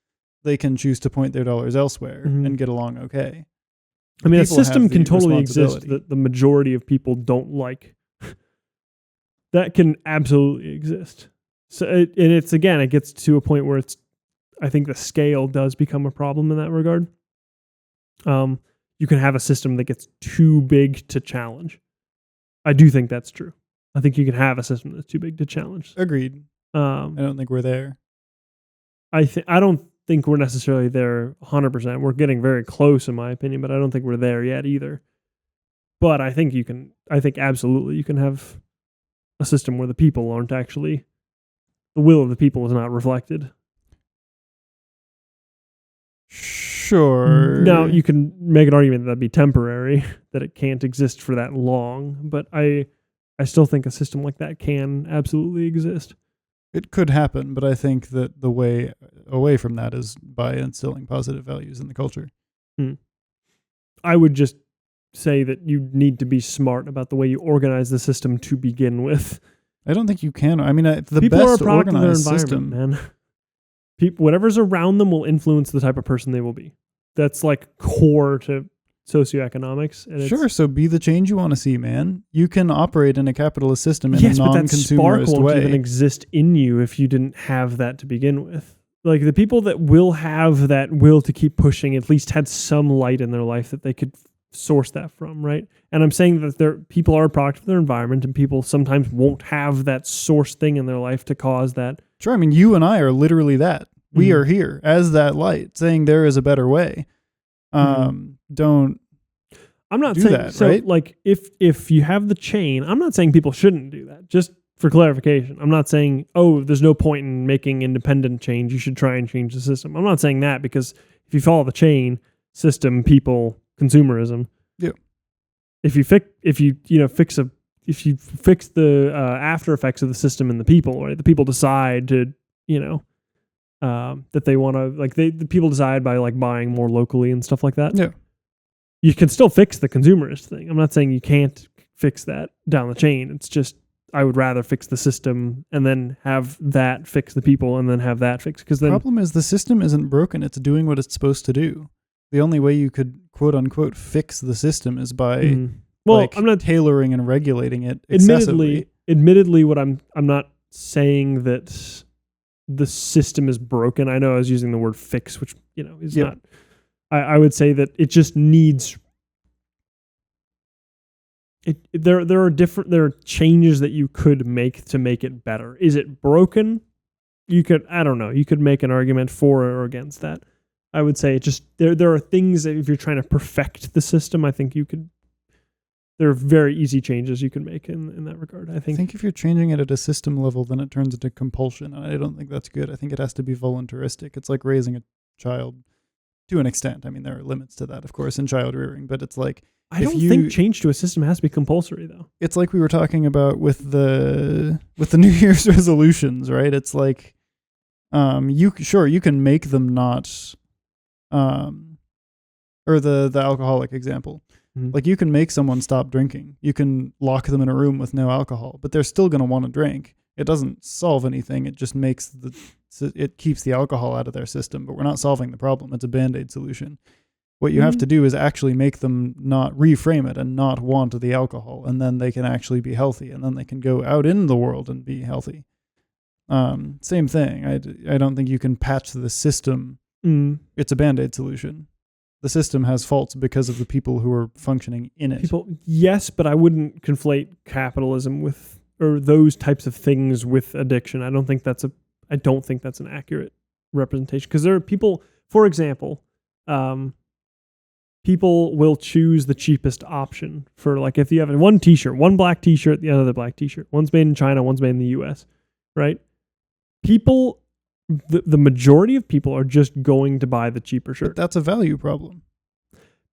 S1: They can choose to point their dollars elsewhere and get along okay.
S2: I mean, a
S1: People have
S2: system
S1: the
S2: can totally exist
S1: responsibility.
S2: that the majority of people don't like. That can absolutely exist. So, and it's again, it gets to a point where I think the scale does become a problem in that regard. You can have a system that gets too big to challenge. I do think that's true. I think you can have a system that's too big to challenge.
S1: Agreed. I don't think we're there.
S2: I don't think we're necessarily there 100%. We're getting very close, in my opinion, but I don't think we're there yet either. But I think absolutely you can have a system where the people aren't actually, the will of the people is not reflected.
S1: Sure.
S2: Now, you can make an argument that'd be temporary, that it can't exist for that long, but I still think a system like that can absolutely exist.
S1: It could happen, but I think that the way away from that is by instilling positive values in the culture.
S2: I would just say that you need to be smart about the way you organize the system to begin with.
S1: I don't think you can. I mean, the
S2: people
S1: best
S2: are a product of their
S1: organized
S2: environment,
S1: system,
S2: man. People, whatever's around them will influence the type of person they will be. That's like core to socioeconomics. And
S1: sure, so be the change you want to see, man. You can operate in a capitalist system in
S2: yes,
S1: a
S2: but that spark
S1: non-consumerist
S2: won't
S1: way.
S2: even exist in you if you didn't have that to begin with. Like the people that will have that will to keep pushing at least had some light in their life that they could source that from, right? And I'm saying that people are a product of their environment, and people sometimes won't have that source thing in their life to cause that.
S1: Sure, I mean, you and I are literally that. We are here as that light, saying there is a better way. Don't.
S2: I'm not
S1: do
S2: saying
S1: that,
S2: so.
S1: right?
S2: Like if you have the chain, I'm not saying people shouldn't do that. Just for clarification, I'm not saying there's no point in making independent change. You should try and change the system. I'm not saying that, because if you follow the chain, system, people, consumerism.
S1: Yeah.
S2: If you fix the after effects of the system and the people, right? The people decide to that they want to, like, the people decide by like buying more locally and stuff like that.
S1: Yeah.
S2: You can still fix the consumerist thing. I'm not saying you can't fix that down the chain. It's just I would rather fix the system and then have that fix the people and then have that fix, because
S1: The
S2: then
S1: problem is the system isn't broken. It's doing what it's supposed to do. The only way you could quote unquote fix the system is by I'm not tailoring and regulating it excessively.
S2: Admittedly, what I'm not saying that the system is broken. I know I was using the word fix, which is not. I would say that it just needs. There are changes that you could make to make it better. Is it broken? I don't know. You could make an argument for or against that. I would say it just there are things that if you're trying to perfect the system, I think you could. There are very easy changes you can make in that regard. I think
S1: if you're changing it at a system level, then it turns into compulsion, and I don't think that's good. I think it has to be voluntaristic. It's like raising a child to an extent. I mean, there are limits to that, of course, in child rearing, but it's like
S2: I don't think change to a system has to be compulsory, though.
S1: It's like we were talking about with the New Year's resolutions, right? It's like you can make them not or the alcoholic example. Like you can make someone stop drinking. You can lock them in a room with no alcohol, but they're still going to want to drink. It doesn't solve anything. It just it keeps the alcohol out of their system, but we're not solving the problem. It's a Band-Aid solution. What you have to do is actually make them not reframe it and not want the alcohol, and then they can actually be healthy, and then they can go out in the world and be healthy. Same thing. I don't think you can patch the system. It's a Band-Aid solution. The system has faults because of the people who are functioning in it.
S2: Yes, but I wouldn't conflate capitalism or those types of things with addiction. I don't think that's an accurate representation, because there are people, for example, people will choose the cheapest option for, like, if you have one t-shirt, one black t-shirt, the other black t-shirt, one's made in China, one's made in the US, right? The majority of people are just going to buy the cheaper shirt.
S1: But that's a value problem.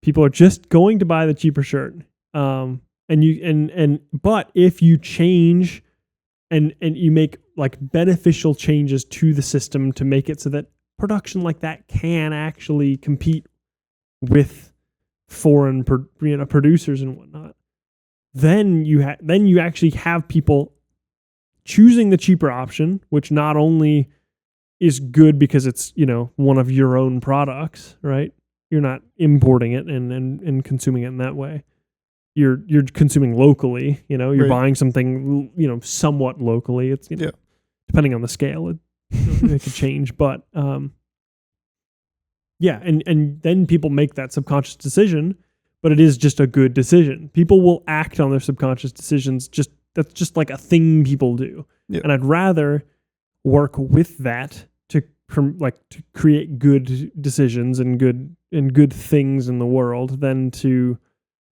S2: People are just going to buy the cheaper shirt. But if you change and you make like beneficial changes to the system to make it so that production like that can actually compete with foreign producers and whatnot, then you actually have people choosing the cheaper option, which not only is good because it's, one of your own products, right? You're not importing it and consuming it in that way. You're consuming locally, you're
S1: Right.
S2: buying something, somewhat locally. It's, depending on the scale, it could change, but, and then people make that subconscious decision, but it is just a good decision. People will act on their subconscious decisions. That's just like a thing people do.
S1: Yeah.
S2: And I'd rather work with that to create good decisions and good things in the world than to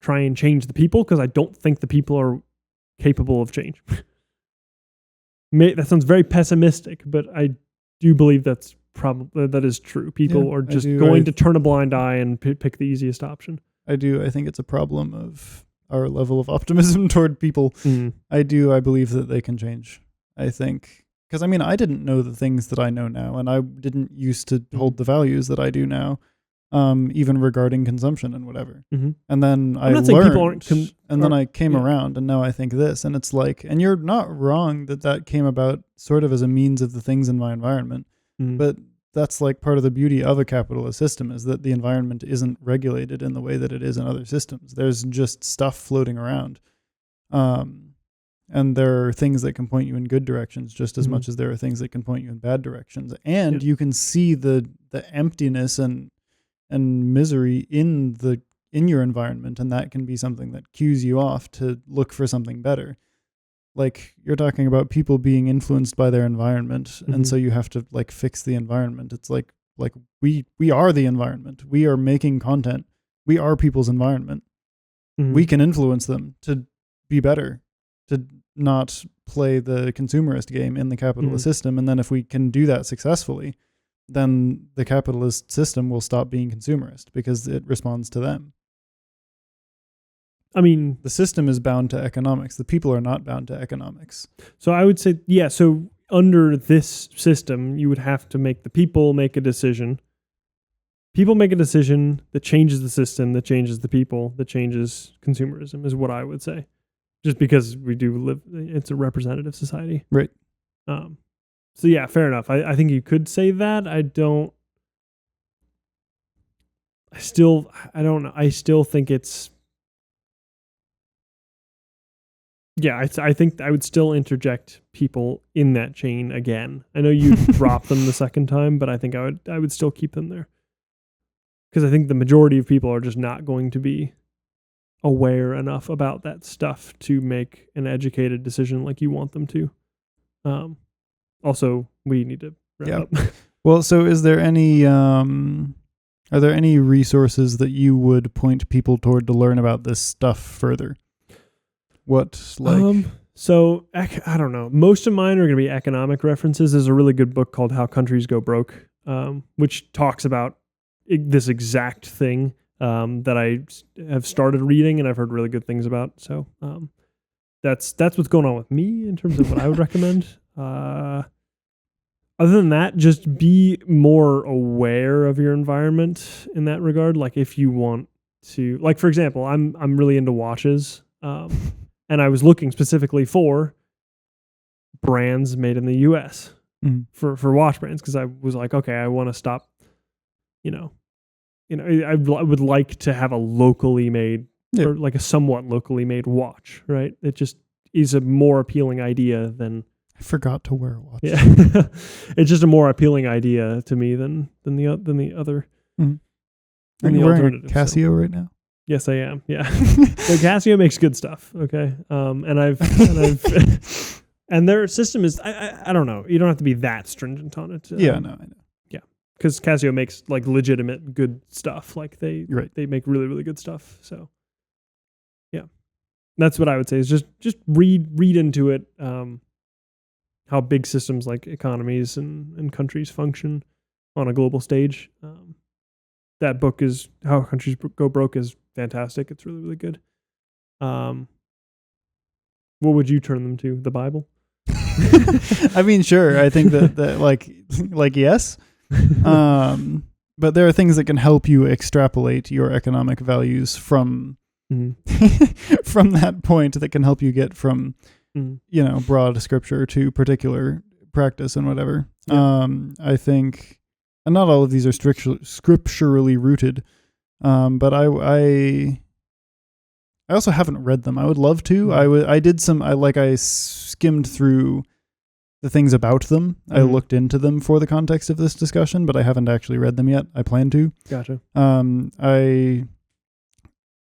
S2: try and change the people, because I don't think the people are capable of change. That sounds very pessimistic, but I do believe that is true. People are just going to turn a blind eye and pick the easiest option.
S1: I do. I think it's a problem of our level of optimism toward people. I believe that they can change. I think, because I didn't know the things that I know now, and I didn't used to hold the values that I do now, even regarding consumption and whatever. And then I learned, and then I came around, and now I think this, and it's like, and you're not wrong that came about sort of as a means of the things in my environment, but that's like part of the beauty of a capitalist system, is that the environment isn't regulated in the way that it is in other systems. There's just stuff floating around. And there are things that can point you in good directions just as much as there are things that can point you in bad directions. And you can see the emptiness and misery in your environment, and that can be something that cues you off to look for something better. Like, you're talking about people being influenced by their environment, and so you have to like fix the environment. It's like we are the environment. We are making content. We are people's environment. We can influence them to be better, to not play the consumerist game in the capitalist system. And then if we can do that successfully, then the capitalist system will stop being consumerist because it responds to them. The system is bound to economics. The people are not bound to economics.
S2: So I would say, so under this system, you would have to make the people make a decision. People make a decision that changes the system, that changes the people, that changes consumerism, is what I would say. Just because we do live, it's a representative society.
S1: Right.
S2: So yeah, fair enough. I think you could say that. I don't know. I still think it's, I think I would still interject people in that chain again. I know you dropped them the second time, but I think I would still keep them there. Because I think the majority of people are just not going to be aware enough about that stuff to make an educated decision like you want them to. Also, we need to wrap up.
S1: Well, so is there any, are there any resources that you would point people toward to learn about this stuff further? What, like...
S2: So, I don't know. Most of mine are going to be economic references. There's a really good book called How Countries Go Broke, which talks about this exact thing that I have started reading and I've heard really good things about. So that's what's going on with me in terms of what I would recommend. Other than that, just be more aware of your environment in that regard. Like, if you want to, like, for example, I'm really into watches. And I was looking specifically for brands made in the U.S. For watch brands, because I was like, okay, I want to stop. I would like to have a locally made, or like a somewhat locally made watch, right? It just is a more appealing idea than.
S1: I forgot to wear a watch.
S2: Yeah, it's just a more appealing idea to me than the other.
S1: Are you wearing a Casio right now?
S2: Yes, I am. Yeah. So Casio makes good stuff. Okay. And I've and their system is, I don't know. You don't have to be that stringent on it.
S1: No, I know.
S2: Yeah. Because Casio makes like legitimate good stuff. Like they make really, really good stuff. So yeah, that's what I would say is just read into it. How big systems like economies and countries function on a global stage. That book is How Countries Go Broke is fantastic. It's really, really good. What would you turn them to? The Bible?
S1: I mean, sure. I think that like yes. But there are things that can help you extrapolate your economic values from from that point that can help you get from, broad scripture to particular practice and whatever.
S2: Yeah.
S1: I think, and not all of these are scripturally rooted, but I also haven't read them. I would love to. I skimmed through the things about them. I looked into them for the context of this discussion, but I haven't actually read them yet. I plan to.
S2: Gotcha.
S1: I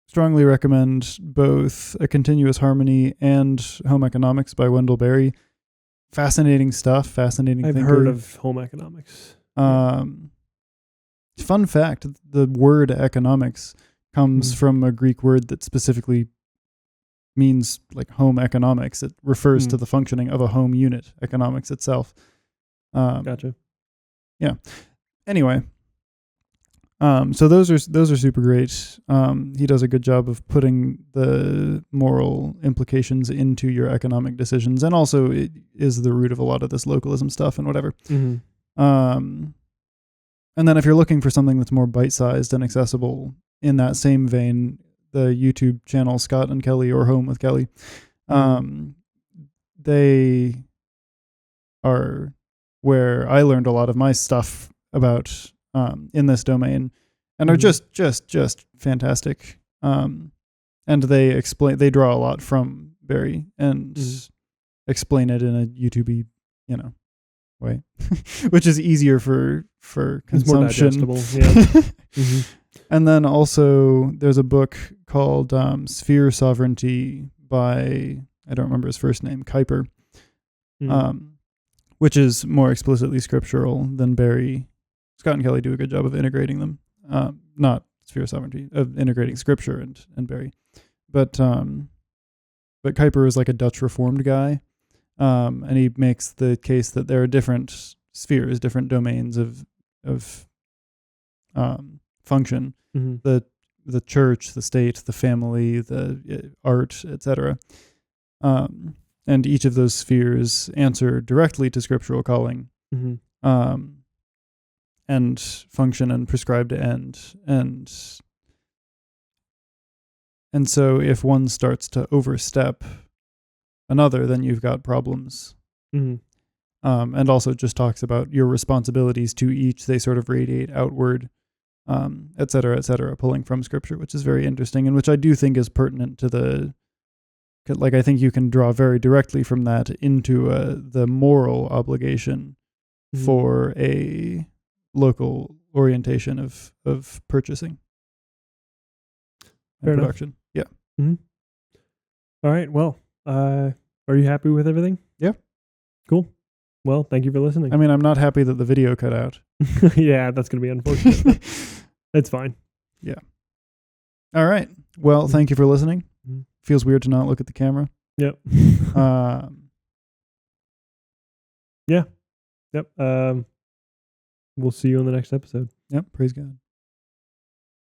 S1: strongly recommend both A Continuous Harmony and Home Economics by Wendell Berry. Fascinating stuff. Fascinating.
S2: I've
S1: thinker.
S2: heard of Home Economics.
S1: Fun fact: the word economics comes from a Greek word that specifically means like home economics. It refers to the functioning of a home unit, economics itself.
S2: Gotcha.
S1: Yeah. Anyway, so those are super great. He does a good job of putting the moral implications into your economic decisions, and also it is the root of a lot of this localism stuff and whatever. And then if you're looking for something that's more bite-sized and accessible in that same vein, the YouTube channel Scott and Kelly, or Home with Kelly, they are where I learned a lot of my stuff about in this domain, and are just fantastic. And they draw a lot from Barry and explain it in a YouTube-y, way, which is easier for consumption.
S2: It's more digestible. Yeah.
S1: And then also there's a book called Sphere Sovereignty by, I don't remember his first name, Kuyper, which is more explicitly scriptural than Barry. Scott and Kelly do a good job of integrating them. Not Sphere Sovereignty, of integrating scripture and Barry. But Kuyper is like a Dutch Reformed guy. And he makes the case that there are different spheres, different domains of function, the church, the state, the family, the art, etc. And each of those spheres answer directly to scriptural calling, and function and prescribed end. And so if one starts to overstep another, then you've got problems. And also just talks about your responsibilities to each. They sort of radiate outward, et cetera, pulling from scripture, which is very interesting, and which I do think is pertinent to I think you can draw very directly from that into the moral obligation for a local orientation of purchasing and production. Yeah.
S2: All right. Well, are you happy with everything?
S1: Yeah.
S2: Cool. Well, thank you for listening.
S1: I mean, I'm not happy that the video cut out.
S2: Yeah, that's going to be unfortunate. It's fine.
S1: Yeah. All right. Well, thank you for listening. Feels weird to not look at the camera.
S2: Yep. Yeah. Yep. We'll see you on the next episode.
S1: Yep. Praise God.